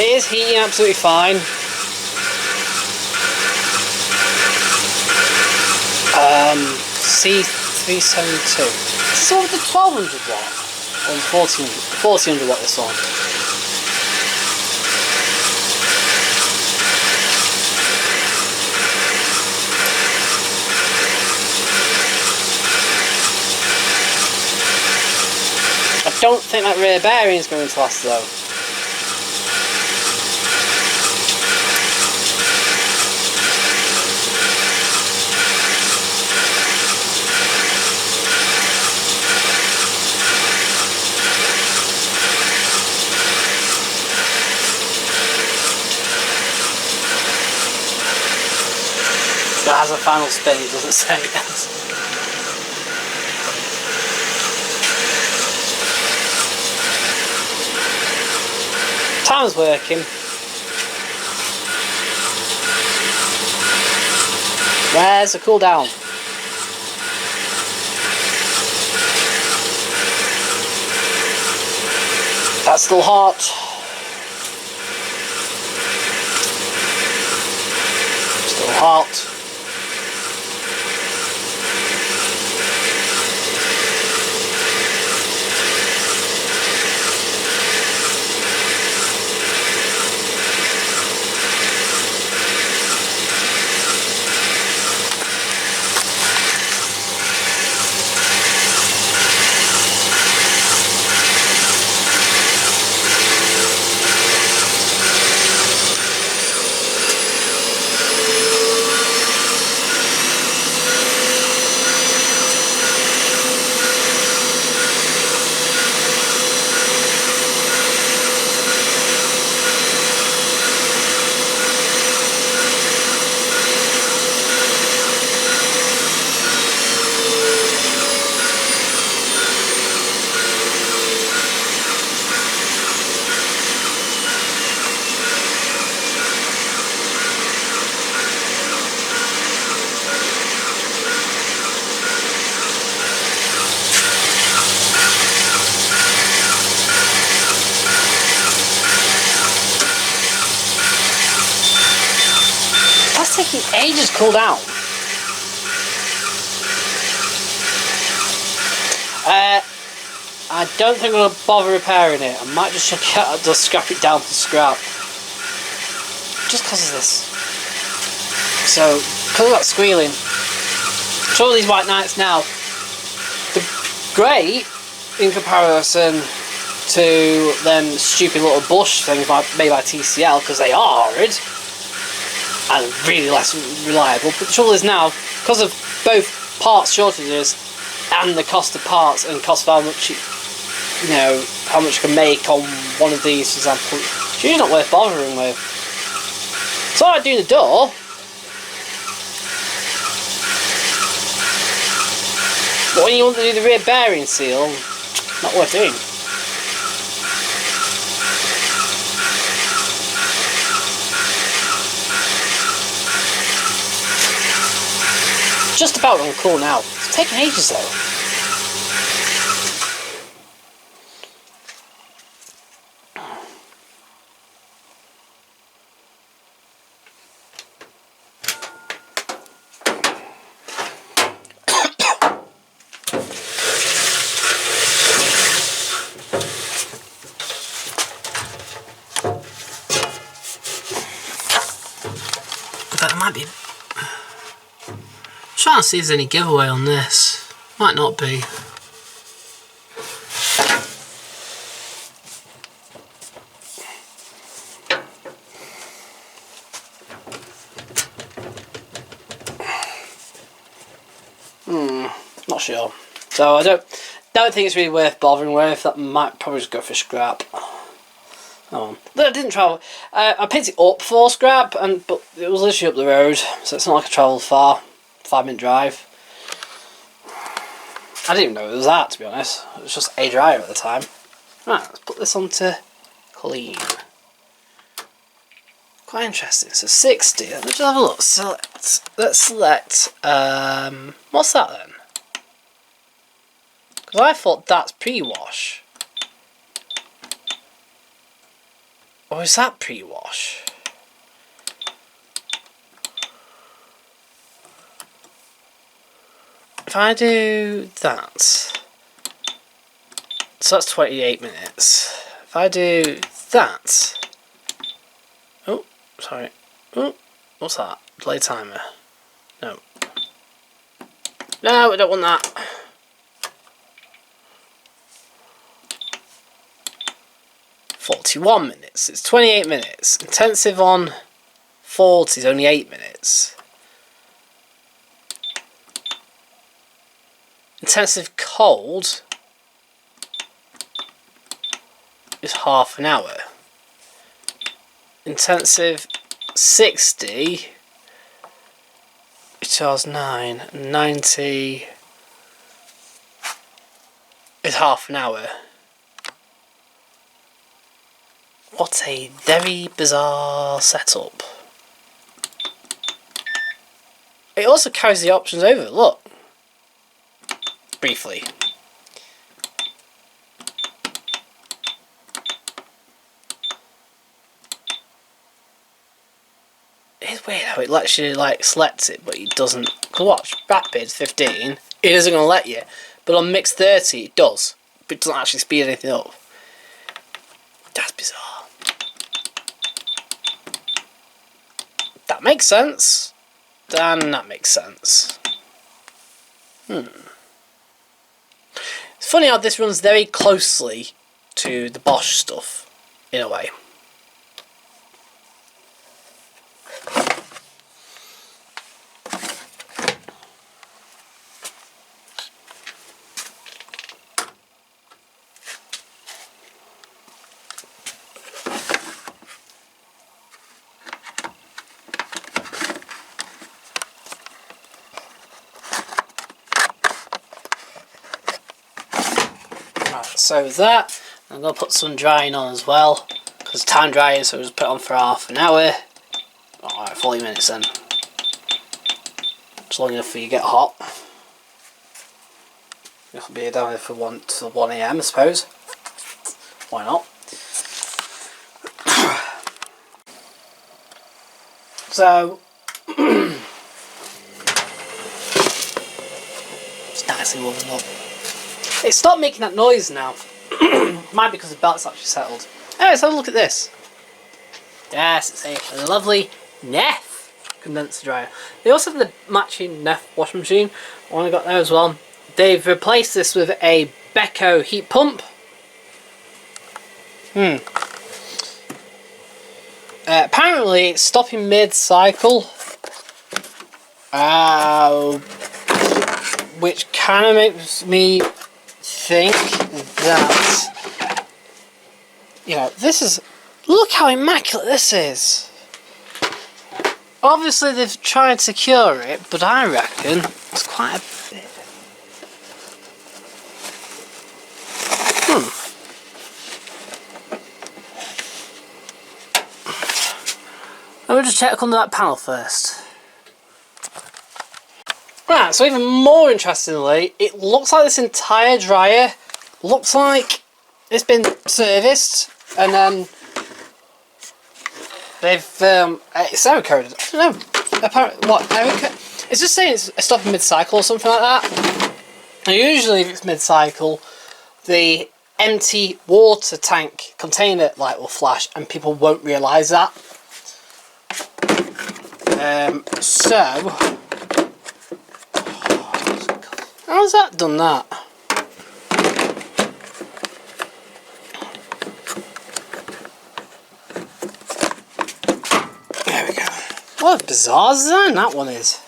Speaker 1: It is heating absolutely fine. C372. Is this one with the 1200 watt? Or the 1400 watt this one? I don't think that rear bearing is going to last though. It has a final spin, it doesn't say it has. Timer's working. Where's the cool down? That's still hot. Still hot. That's taking ages to cool down. I don't think I'm going to bother repairing it. I might just scrap it down to scrap. Just because of this. So, because of that squealing. Show these white knights now. They're great in comparison to them stupid little bush things made by TCL, because they are horrid and really less reliable. But the trouble is now, because of both parts shortages and the cost of parts and cost of how much how much you can make on one of these, for example, it's usually not worth bothering with. So I do the door. But when you want to do the rear bearing seal, not worth doing. Just about on cool now. It's taking ages though. That might be. Trying to see if there's any giveaway on this. Might not be. Not sure. So I don't think it's really worth bothering with. That might probably just go for scrap. Oh, well. I didn't travel. I picked it up for scrap, but it was literally up the road, so it's not like I travelled far. 5-minute drive. I didn't even know it was that, to be honest. It was just a drive at the time. Right, let's put this on to clean. Quite interesting. So 60. Let's just have a look. Select. Let's select. What's that then? Because I thought that's pre-wash. Or is that pre-wash? If I do that, so that's 28 minutes. If I do that, oh, sorry, oh, what's that? Delay timer. No, we don't want that. $41 minutes. It's 28 minutes. Intensive on 40 is only 8 minutes. Intensive cold is half an hour. Intensive 60 is 9. 90 is half an hour. What a very bizarre setup. It also carries the options over, look. Briefly. It's weird how it lets you like select it, but it doesn't. Cause watch, rapid 15, it isn't gonna let you, but on mix 30 it does, but it doesn't actually speed anything up. That's bizarre. That makes sense. Then that makes sense. It's funny how this runs very closely to the Bosch stuff, in a way. So that, I'm going to put some drying on as well, because time drying, so just put it on for half an hour. Alright, 40 minutes then. It's long enough for you to get hot. It'll be down here for 1 to 1 AM, I suppose. Why not? So, it's nicely warmed up. It stopped making that noise now. Might be because the belt's actually settled. Anyway, let's have a look at this. Yes, it's a lovely Neff condenser dryer. They also have the matching Neff washing machine. One I got there as well. They've replaced this with a Beko heat pump. Apparently it's stopping mid-cycle. Which kind of makes me think that, you know, this is, look how immaculate this is. Obviously they've tried to cure it, but I reckon it's quite a bit. Let me just check under that panel first. Right, so even more interestingly, it looks like this entire dryer looks like it's been serviced and then they've it's error coded. I don't know. Apparently, what error code? It's just saying it's stopping mid-cycle or something like that. And usually, if it's mid-cycle, the empty water tank container light will flash, and people won't realise that. So. How's that done that? There we go. What a bizarre design that one is.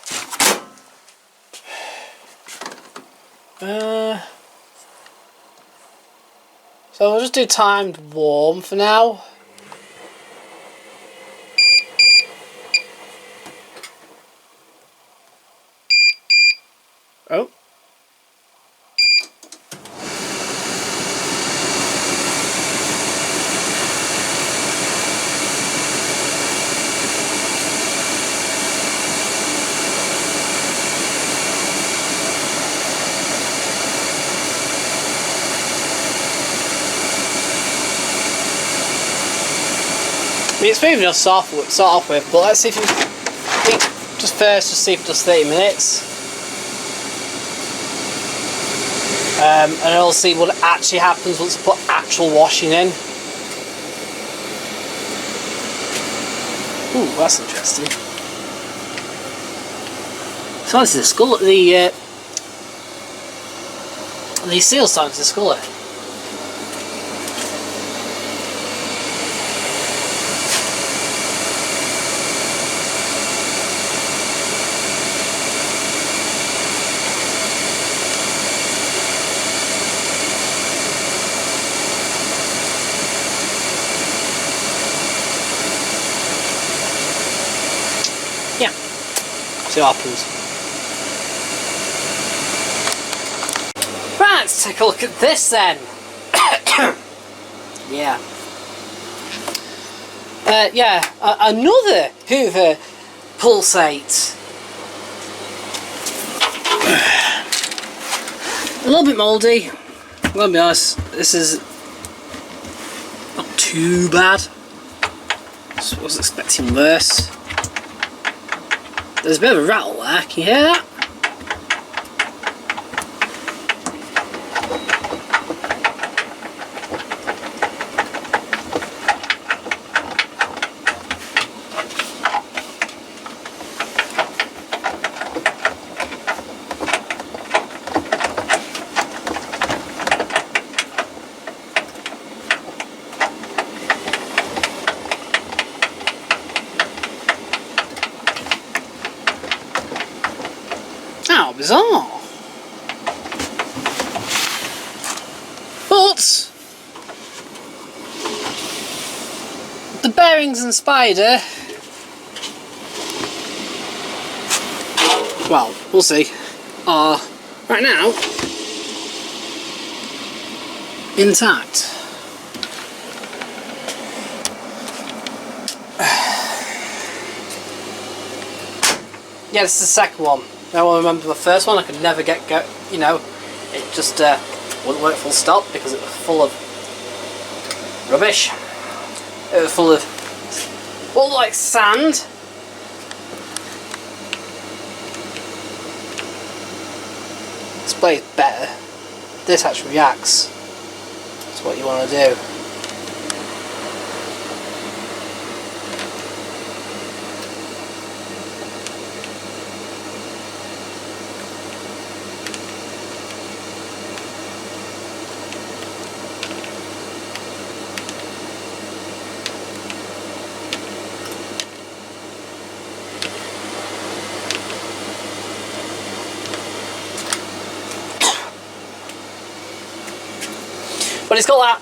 Speaker 1: So we'll just do timed warm for now. Oh. I mean, it's moving us start off with, but let's see if it just first, just see if it does 30 minutes. And I'll see what actually happens once I put actual washing in. Ooh, that's interesting. So this is the skull, the seal starting to discolour. Yeah, see what happens. Right, let's take a look at this then. Yeah. Another Hoover Pulsate. A little bit mouldy. I'm gonna be honest, this is not too bad. I was expecting worse. There's a bit of a rattle there, can you hear that? How bizarre. But the bearings and spider, well, we'll see, are right now intact. Yeah, this is the second one. I remember the first one, I could never get you know, it just wouldn't work full stop because it was full of rubbish. It was full of what looked like sand. This blade's better. This actually reacts. That's what you want to do. But it's got that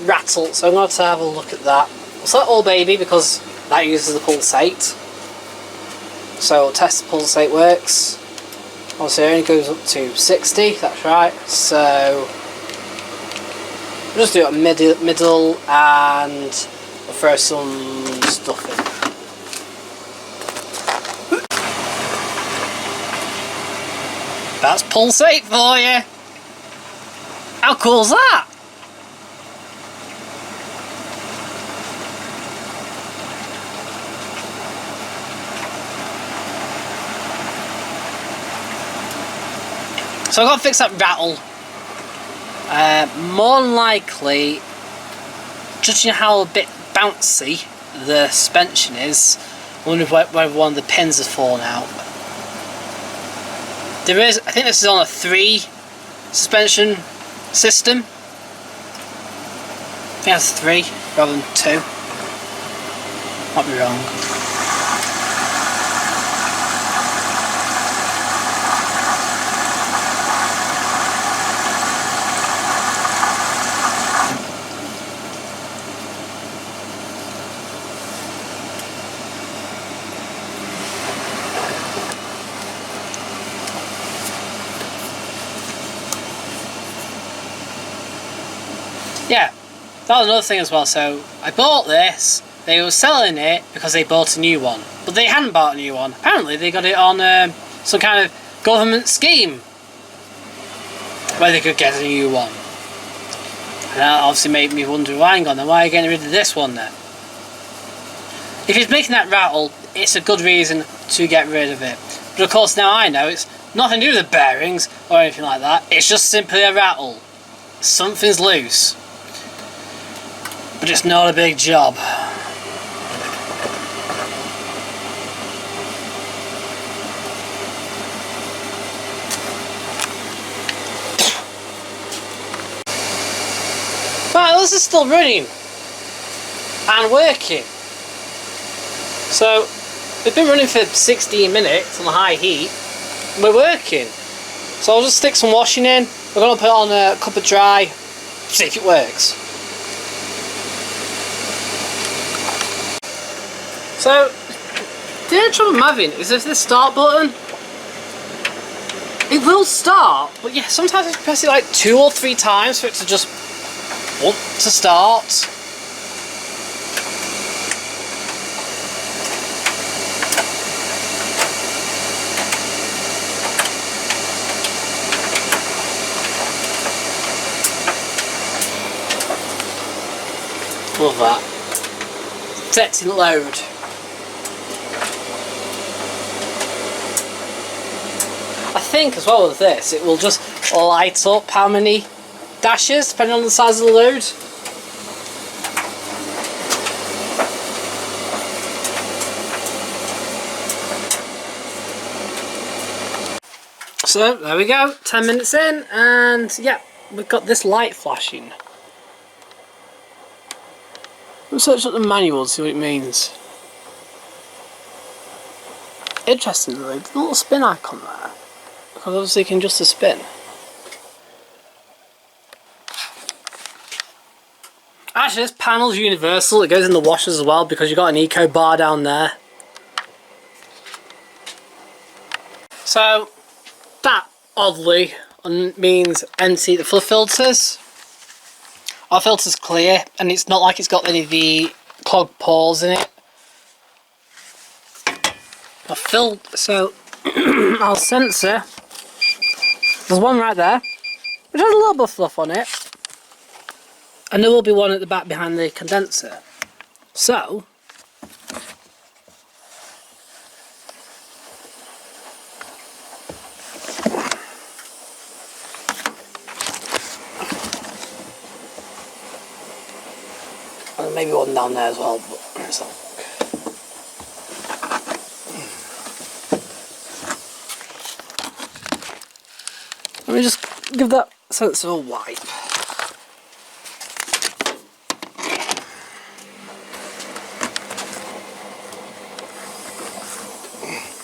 Speaker 1: rattle, so I'm going to have a look at that. I'll select all baby because that uses the pulsate. So test the pulsate works. Obviously it only goes up to 60, that's right. So we'll just do it middle and we'll throw some stuff in. That's pulsate for you. How cool's that? So I've got to fix that rattle. More than likely, judging how a bit bouncy the suspension is, I wonder whether one of the pins has fallen out. There is, I think this is on a 3 suspension system. I think that's 3 rather than 2. Might be wrong. Yeah, that was another thing as well. So I bought this. They were selling it because they bought a new one, but they hadn't bought a new one. Apparently, they got it on some kind of government scheme where they could get a new one. And that obviously made me wonder, well, hang on, then why are you getting rid of this one then? If it's making that rattle, it's a good reason to get rid of it. But of course, now I know it's nothing to do with the bearings or anything like that. It's just simply a rattle. Something's loose. But it's not a big job. Right, this is still running and working. So we've been running for 16 minutes on high heat. And we're working. So I'll just stick some washing in. We're going to put it on a cup of dry, see if it works. So the only trouble I'm having is if this start button, it will start, but yeah, sometimes I press it like 2 or 3 times for it to just want to start. Love that. Setting load. I think as well with this, it will just light up how many dashes depending on the size of the load. So there we go, 10 minutes in, and yeah, we've got this light flashing. Let's search up the manual to see what it means. Interestingly, there's a little spin icon there, because obviously you can adjust the spin. Actually, this panel's universal. It goes in the washers as well because you've got an eco bar down there. So that oddly means empty full filters. Our filter's clear and it's not like it's got any of the clogged pores in it. So our sensor, there's one right there which has a little bit of fluff on it. And there will be one at the back behind the condenser. So, and maybe one down there as well, but let's have a look. Let me just give that sensor a wipe.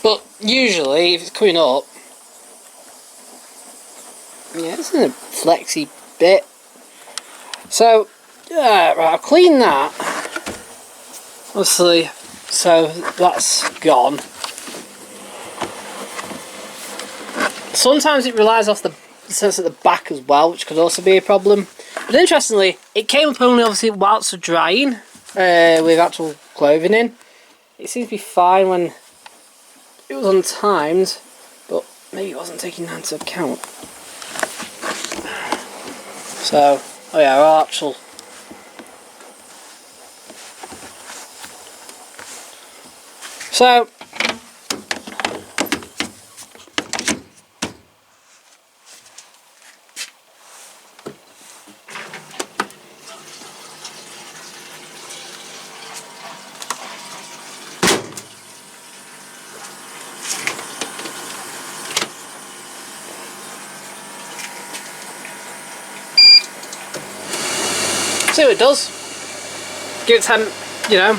Speaker 1: But usually, if it's coming up, yeah, this is a flexy bit. So, right, I'll clean that. Obviously, so that's gone. Sometimes it relies off the sensor at the back as well, which could also be a problem. But interestingly, it came up only obviously whilst drying, with actual clothing in. It seems to be fine when it was untimed, but maybe it wasn't taking that into account. So, oh yeah, our actual so see what it does. Give it 10, you know,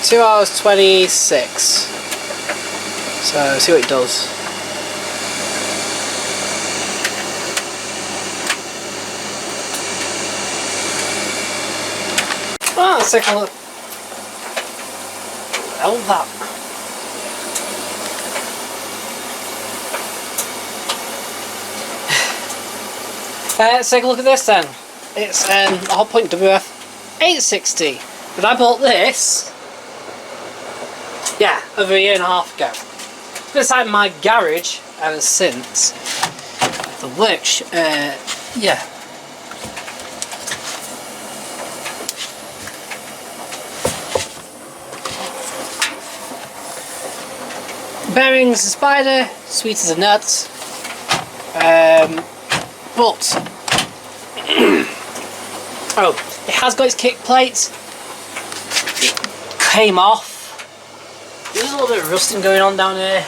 Speaker 1: 2 hours 26. So see what it does. Oh, let's take a look. Hell, that. Let's take a look at this then. It's a Hotpoint WF 860. But I bought this, yeah, over a year and a half ago. It's been inside my garage ever since. The works, yeah. Bearings, a spider, sweet as a nut. But oh, it has got its kick plates. It came off. There's a little bit of rusting going on down here.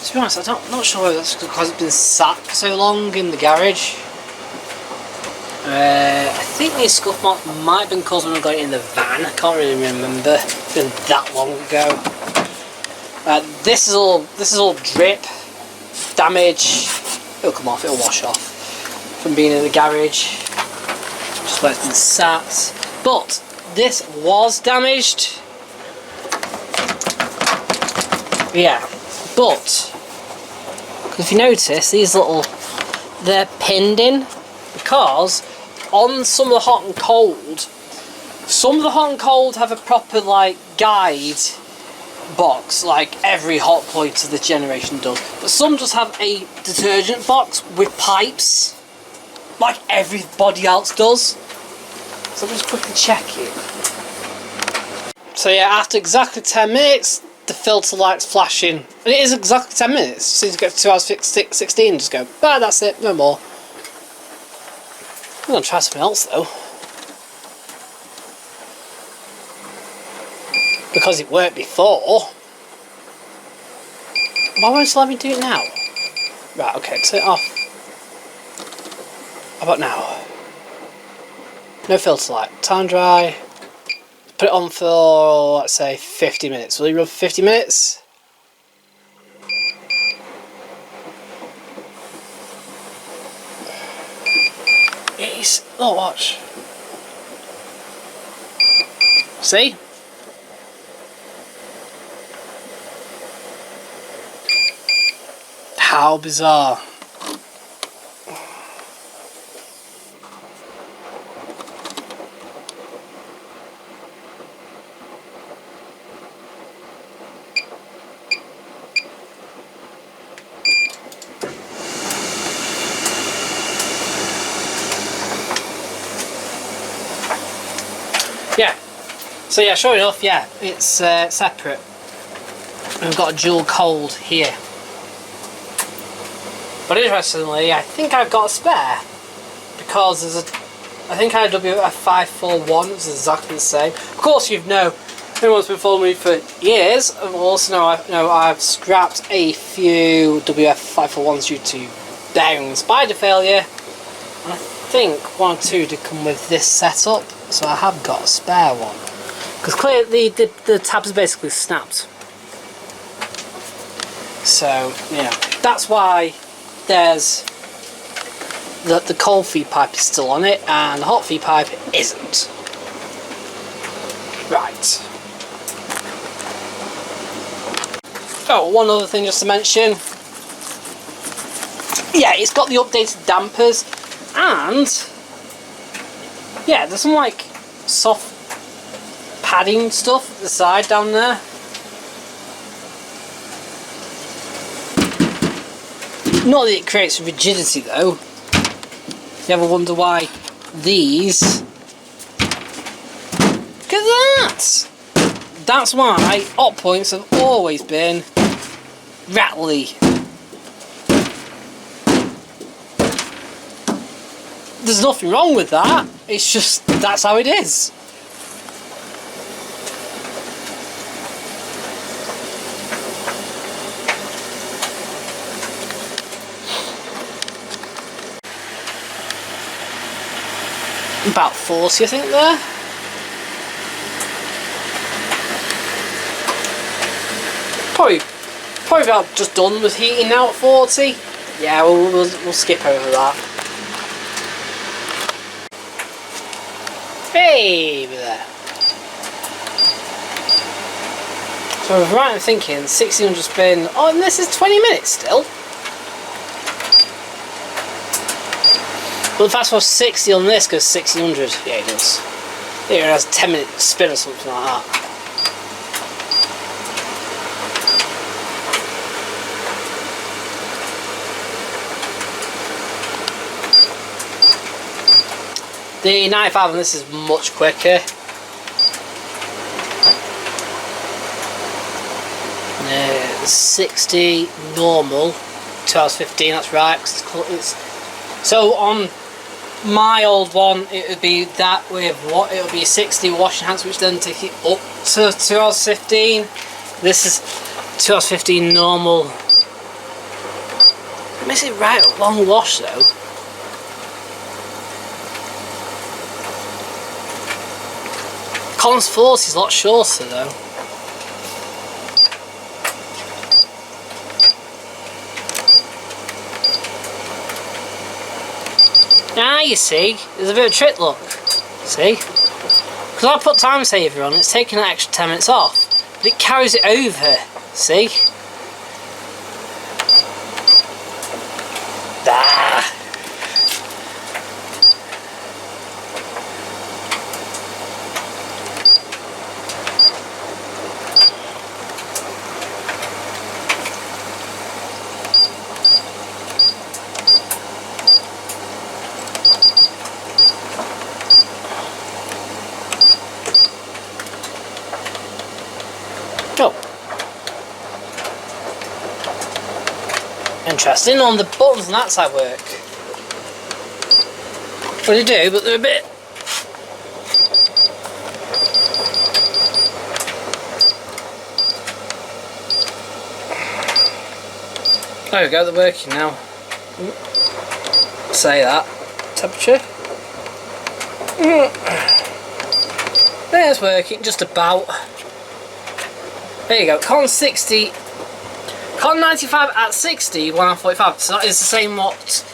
Speaker 1: To be honest, I'm not sure whether that's because it's been sat for so long in the garage. I think the scuff mark might have been caused when I got it in the van. I can't really remember. It's been that long ago. This is all drip, damage. It'll come off. It'll wash off from being in the garage. Just where it's been sat. But this was damaged. Yeah, but if you notice, these they're pinned in because on some of the hot and cold, some of the hot and cold have a proper like guide box, like every Hotpoint of this generation does, but some just have a detergent box with pipes, like everybody else does. So I'll just quickly check it. So yeah, after exactly 10 minutes, the filter light's flashing, and it is exactly 10 minutes. So you get to 2 hours 16, just go, ah, that's it, no more. I'm gonna try something else though, because it worked before. Why won't it let me do it now? Right, okay, turn it off. How about now? No filter light. Time dry. Put it on for, let's say, 50 minutes. Will you run for 50 minutes? It's... oh, watch. See? How bizarre. Yeah, so yeah, sure enough, yeah, it's separate. And we've got a dual cold here. But interestingly, I think I've got a spare, because there's a, I think I had WF541, it's exactly the same. Of course, anyone's been following me for years, and also know I've scrapped a few WF541s due to bearing and spider failure. And I think 1 or 2 did come with this setup, so I have got a spare one. Because clearly the tabs are basically snapped. So, yeah, that's why there's the cold feed pipe is still on it and the hot feed pipe isn't. Right. Oh, one other thing just to mention. Yeah, it's got the updated dampers, and yeah, there's some like soft padding stuff at the side down there. Not that it creates rigidity though. You ever wonder why these... look at that! That's why Hotpoints have always been rattly. There's nothing wrong with that, it's just, that's how it is. About 40, I think, there. Probably about just done with heating now at 40. Yeah, we'll skip over that. Hey there. So I was right in thinking 1600 spin. Oh, and this is 20 minutes still. But the fast was 60 on this goes 1600. Yeah, it does. Here it has a 10-minute spin or something like that. The 95 on this is much quicker. The 60 normal, 2 hours 15, that's right. So on my old one, it would be that with what? It would be 60 washing hands, which then take it up to 2 hours 15. This is 2 hours 15 normal. It makes it right long wash though. Colin's 40 is a lot shorter though. Now you see, there's a bit of a trick, look. See? Because I put time saver on, it's taking an extra 10 minutes off. But it carries it over. See? Ah. Oh. Interesting, on the buttons on that side work. Well, they do, but they're a bit... There we go, they're working now. Say that. Temperature. There's working, just about. There you go, Con 60, Con 95 at 60, 1 hour 45. So that is the same what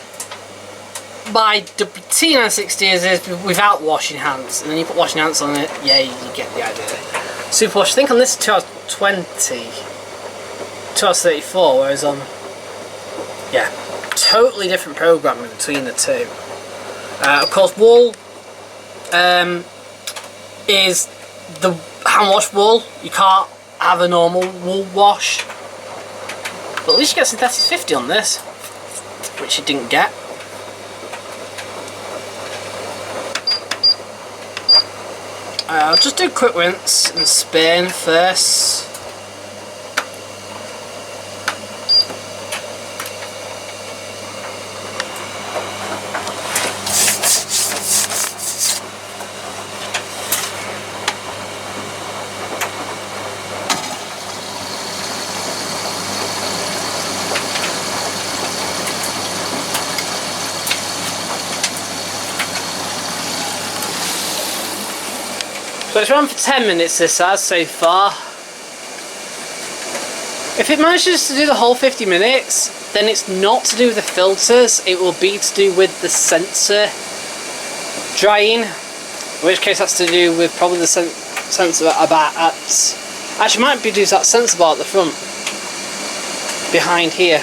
Speaker 1: my T960 is without washing hands. And then you put washing hands on it, yeah, you get the idea. Super wash, I think on this 2 hours 20, 2 hours 34, whereas on, yeah, totally different programming between the two. Of course, wool is the hand wash wool. You can't have a normal wool wash, but at least you get synthetic 50 on this, which you didn't get. I'll just do a quick rinse and spin first. So it's run for 10 minutes this has so far. If it manages to do the whole 50 minutes, then it's not to do with the filters, it will be to do with the sensor drying. In which case that's to do with probably the sensor about at... Actually might be due to that sensor bar at the front. Behind here.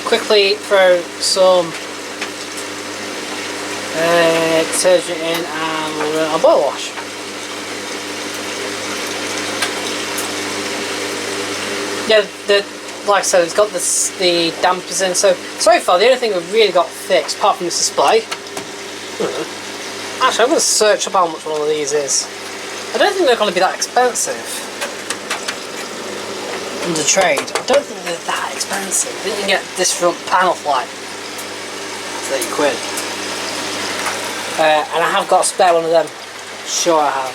Speaker 1: Quickly throw some detergent in and we'll run a bottle wash. Yeah, like I said, it's got the dampers in. So far, the only thing we've really got fixed, apart from this display. Actually, I'm going to search up how much one of these is. I don't think they're going to be that expensive. Under trade, I don't think they're that expensive. I think you can get this front panel for like £30. And I have got a spare one of them. Sure, I have.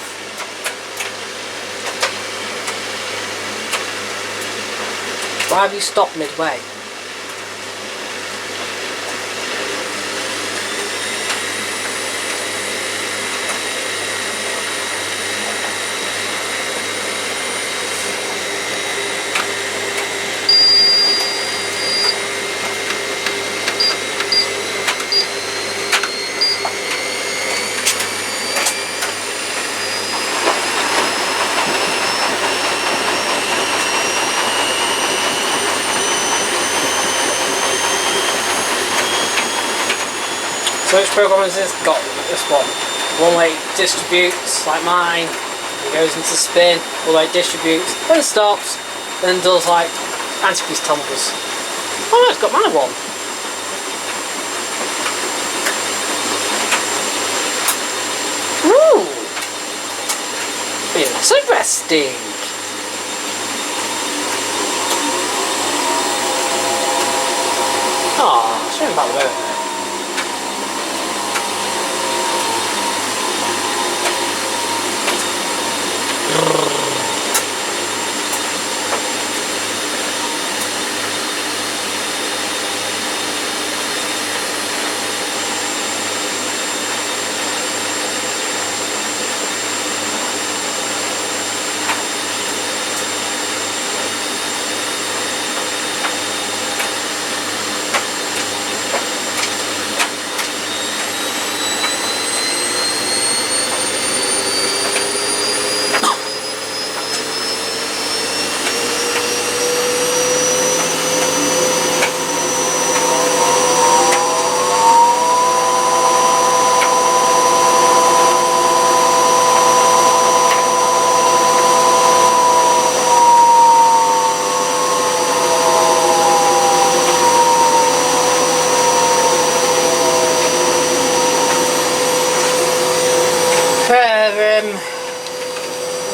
Speaker 1: Why have you stopped midway? So which program is this? Got this one. One way it distributes, like mine, it goes into spin, one way it distributes, then stops, then does like anti-freeze tumbles. Oh no, it's got my one. Ooh! Interesting! Oh, shame about the motor.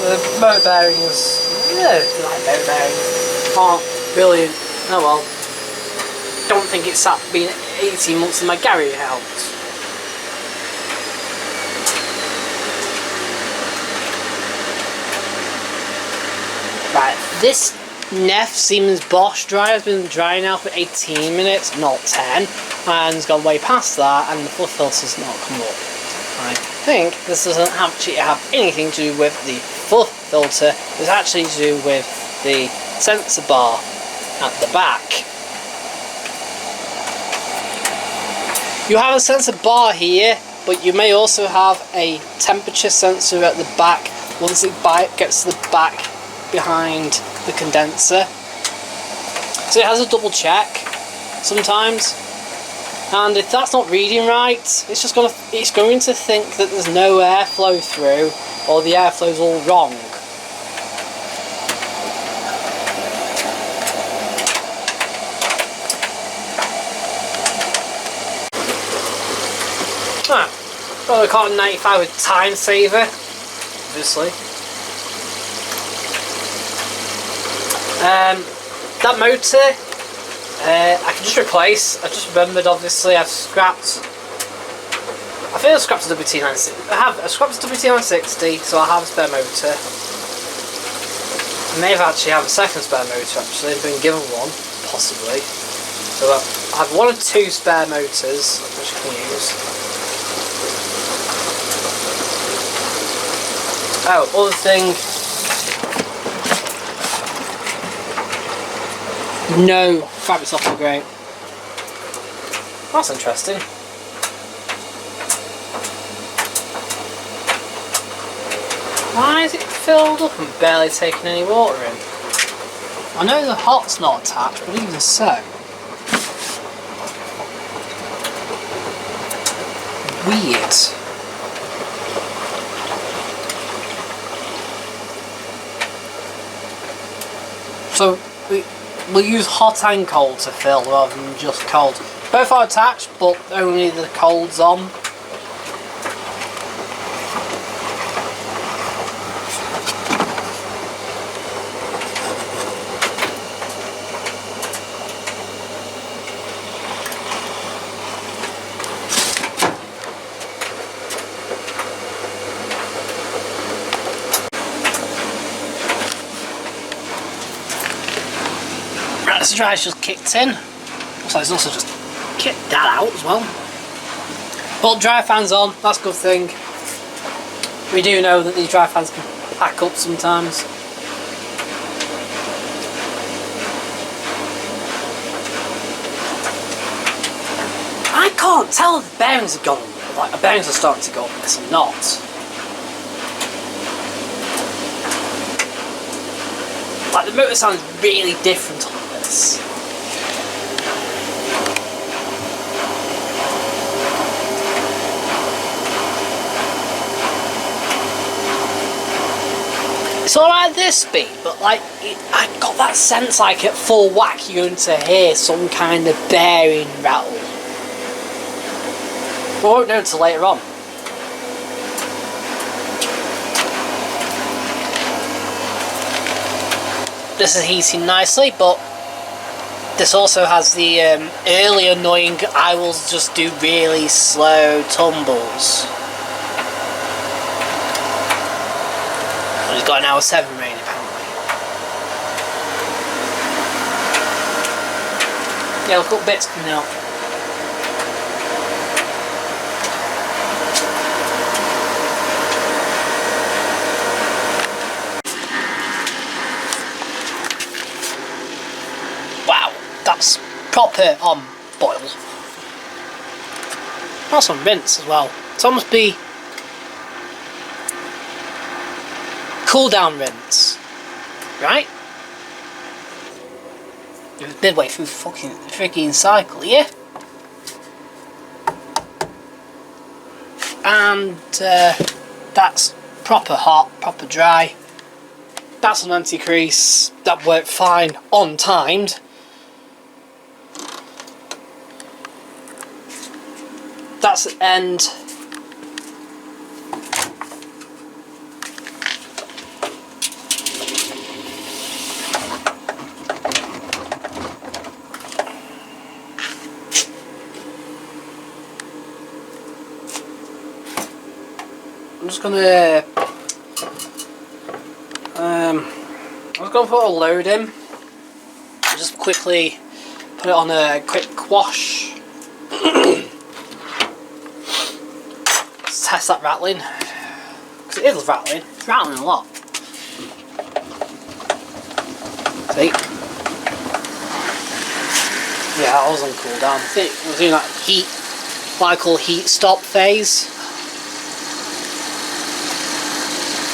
Speaker 1: The motor bearings, like motor bearings, aren't brilliant. Oh well. Don't think it's that being 18 months in my garage helps. Right, this Neff Siemens Bosch dryer has been drying now for 18 minutes, not 10, and it's gone way past that, and the fluff filter's not come up. I think this doesn't actually have anything to do with the fluff filter, it's actually to do with the sensor bar at the back. You have a sensor bar here, but you may also have a temperature sensor at the back once it gets to the back behind the condenser. So it has a double check sometimes. And if that's not reading right, it's going to think that there's no airflow through, or the airflow's all wrong. Well, we caught a 95 with time saver, obviously. That motor, I can just replace. I just remembered, obviously, I've scrapped. I think I've scrapped a WT960. I've scrapped a WT960, so I have a spare motor. I may have actually have a second spare motor, actually, and been given one, possibly. So I have one or two spare motors, which I can use. Oh, other thing. No fabric softener grate. That's interesting. Why is it filled up and barely taking any water in? I know the hot's not attached, but even so. Weird. So we'll use hot and cold to fill rather than just cold. Both are attached, but only the cold's on. Right, this dry's just kicked in. So it's also just kicked that out as well. But dry fan's on, that's a good thing. We do know that these dry fans can pack up sometimes. I can't tell if the bearings have gone, like the bearings are starting to go on this or not. Like the motor sounds really different on this. It's alright at this speed, but like I got that sense like at full whack you're going to hear some kind of bearing rattle. We won't know until later on. This is heating nicely, but this also has the early annoying I will just do really slow tumbles. He's got an hour 7 rain apparently. Yeah, look what bits coming out. Wow, that's proper on boil. That's on rinse as well. It's almost be cool down rinse, right? Midway through freaking cycle, yeah. And that's proper hot, proper dry. That's an anti-crease. That worked fine on timed. That's the end. I'm just gonna put a load in. Just quickly put it on a quick wash. Let's test that rattling. Because it is rattling. It's rattling a lot. See? Yeah, that was on cool down. I think I was doing that heat, what I call heat stop phase.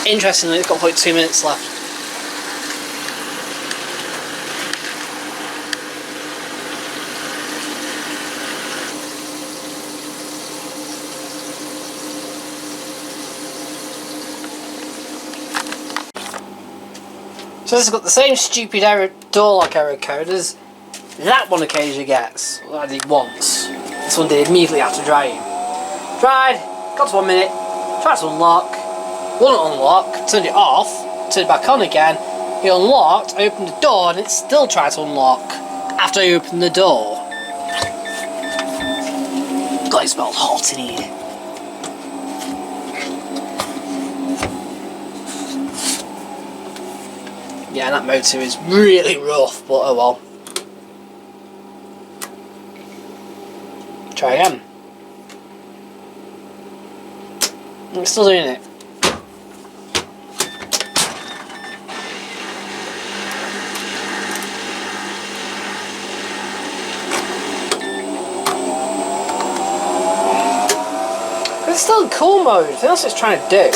Speaker 1: Interestingly, it's got probably 2 minutes left. So this has got the same stupid door lock error code as that one occasionally gets. Well, I did once. This one did immediately after drying. Dried, got to 1 minute, tried to unlock, wouldn't unlock, turned it off, turned it back on again, it unlocked, I opened the door and it still tried to unlock after I opened the door. God, it smells hot in here. Yeah, that motor is really rough, but oh well. Try again. It's still doing it. It's still in cool mode. I think that's what it's trying to do.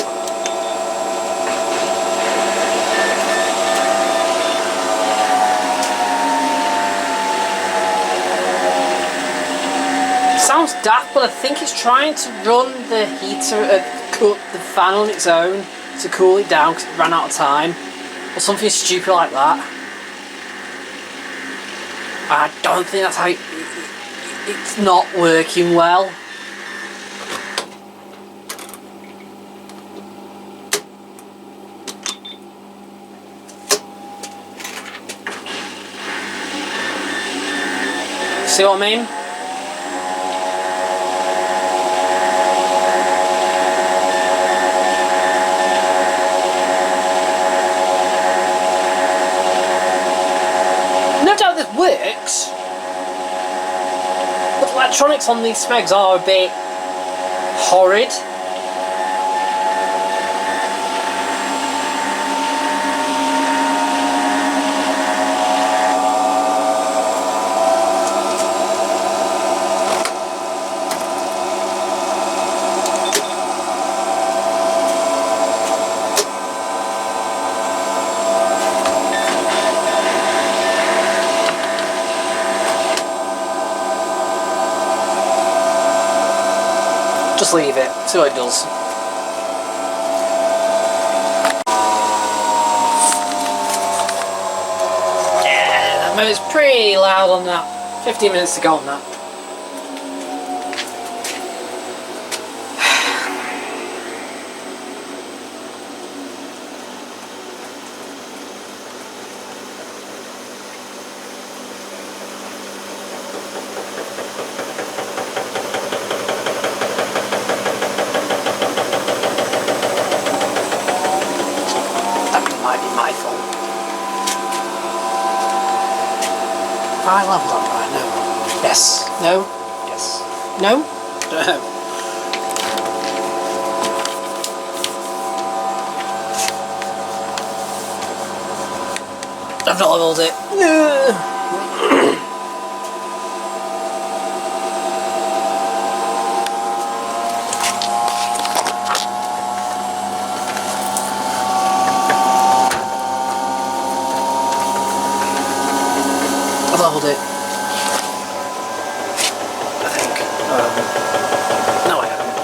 Speaker 1: Sounds daft, but I think it's trying to run the heater, the fan on its own to cool it down because it ran out of time, or something stupid like that. I don't think that's how it's not working well. See what I mean? No doubt this works. But the electronics on these specs are a bit horrid. Just leave it, see what it does. Yeah, that motor's pretty loud on that. 15 minutes to go on that. My fault. 5 levels on right? No. Yes. No. Yes. No. Don't know. I've not leveled it. No. I've leveled it. I think. No, I haven't.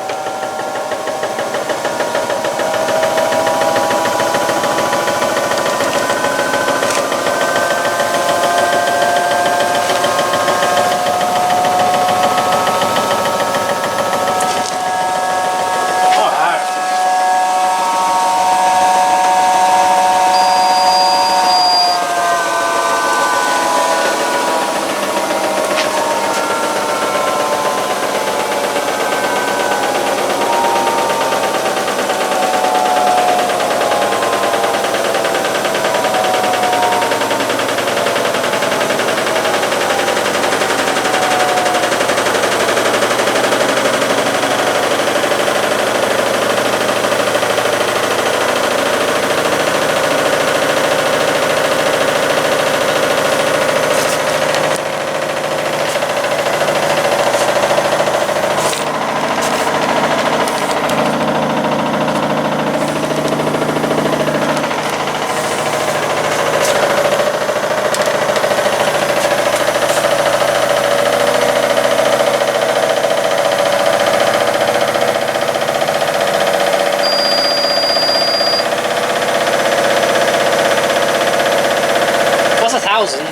Speaker 1: What's 1,000?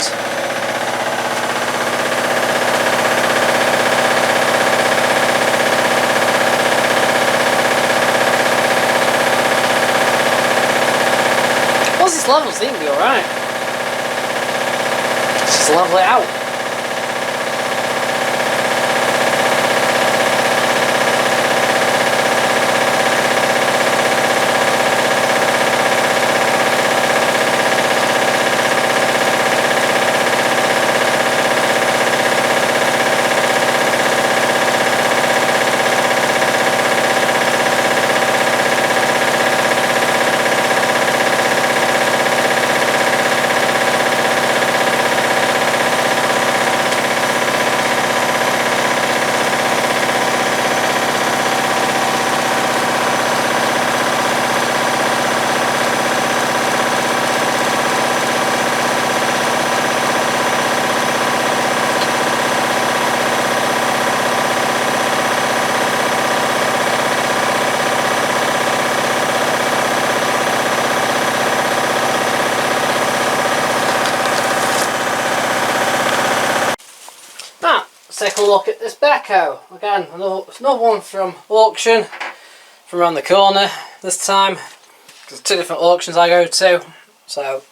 Speaker 1: What's this level? Seems to be alright. Just level it out. take a look at this Beko. Again, another one from auction, from around the corner this time. There's 2 different auctions I go to, so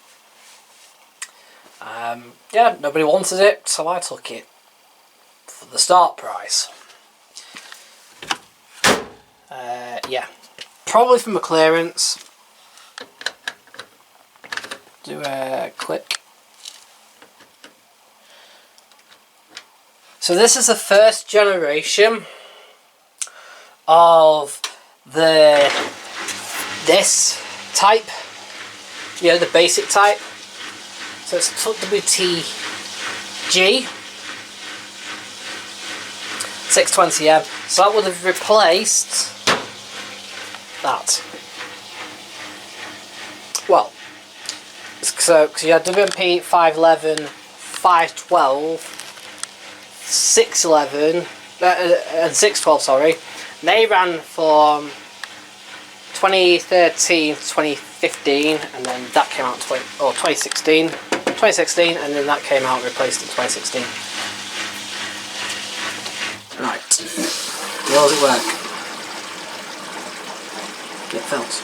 Speaker 1: yeah, nobody wanted it, so I took it for the start price. Yeah, probably from a clearance. Do a click. So this is the first generation of this type, you know, the basic type. So it's WTG 620M. So that would have replaced that. Well, so because you had WMP 511, 512, 611 and 612, sorry. And they ran from 2013 to 2015, and then that came out 2016, and then that came out and replaced in 2016. Right. How does it work? It fills.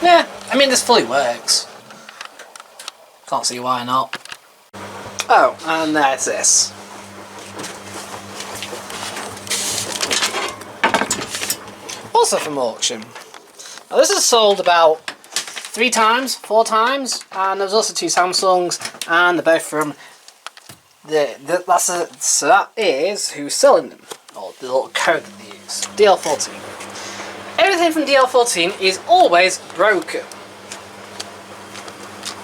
Speaker 1: Yeah, I mean, this fully works. Can't see why not. Oh, and there's this. Also from auction. Now this is sold about 3 times, 4 times, and there's also 2 Samsungs, and they're both from so that is who's selling them, or the little code that they use. DL14. Everything from DL14 is always broken.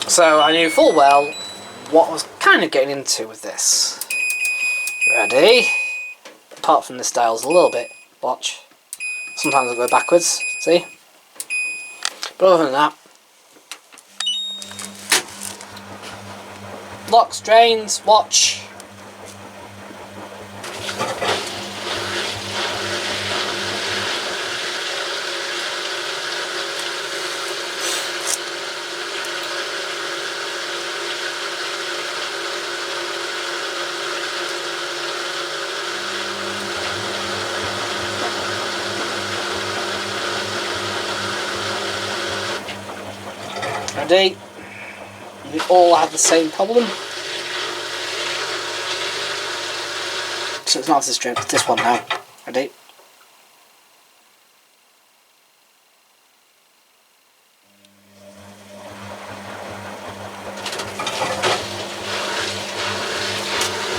Speaker 1: So I knew full well what I was kind of getting into with this. Ready? Apart from this dial's a little bit, watch. Sometimes I go backwards, see? But other than that, locks, drains, watch. Ready? We all have the same problem. So it's not this drain, it's this one now. Ready?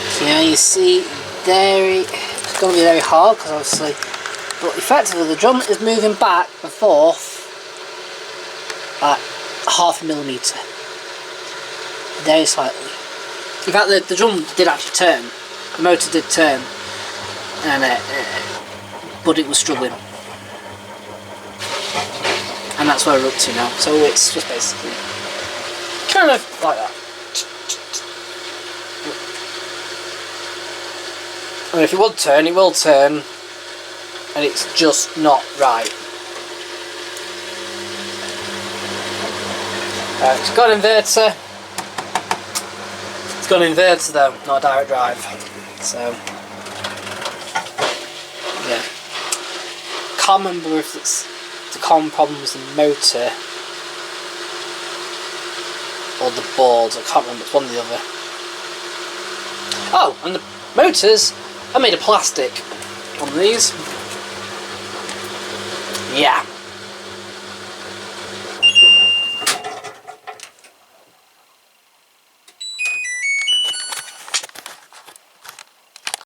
Speaker 1: So now you see it's going to be very hard because obviously, but effectively the drum is moving back and forth at 0.5 millimetre, very slightly. In fact, the drum did actually turn, the motor did turn, and but it was struggling, and that's where we're up to now. So it's just basically kind of like that. And if it would turn, it will turn, and it's just not right. It's got an inverter. It's got an inverter though, not a direct drive. So, yeah. Can't remember if it's the common problems in the motor or the board. I can't remember. It's one or the other. Oh, and the motors are made of plastic on these. Yeah.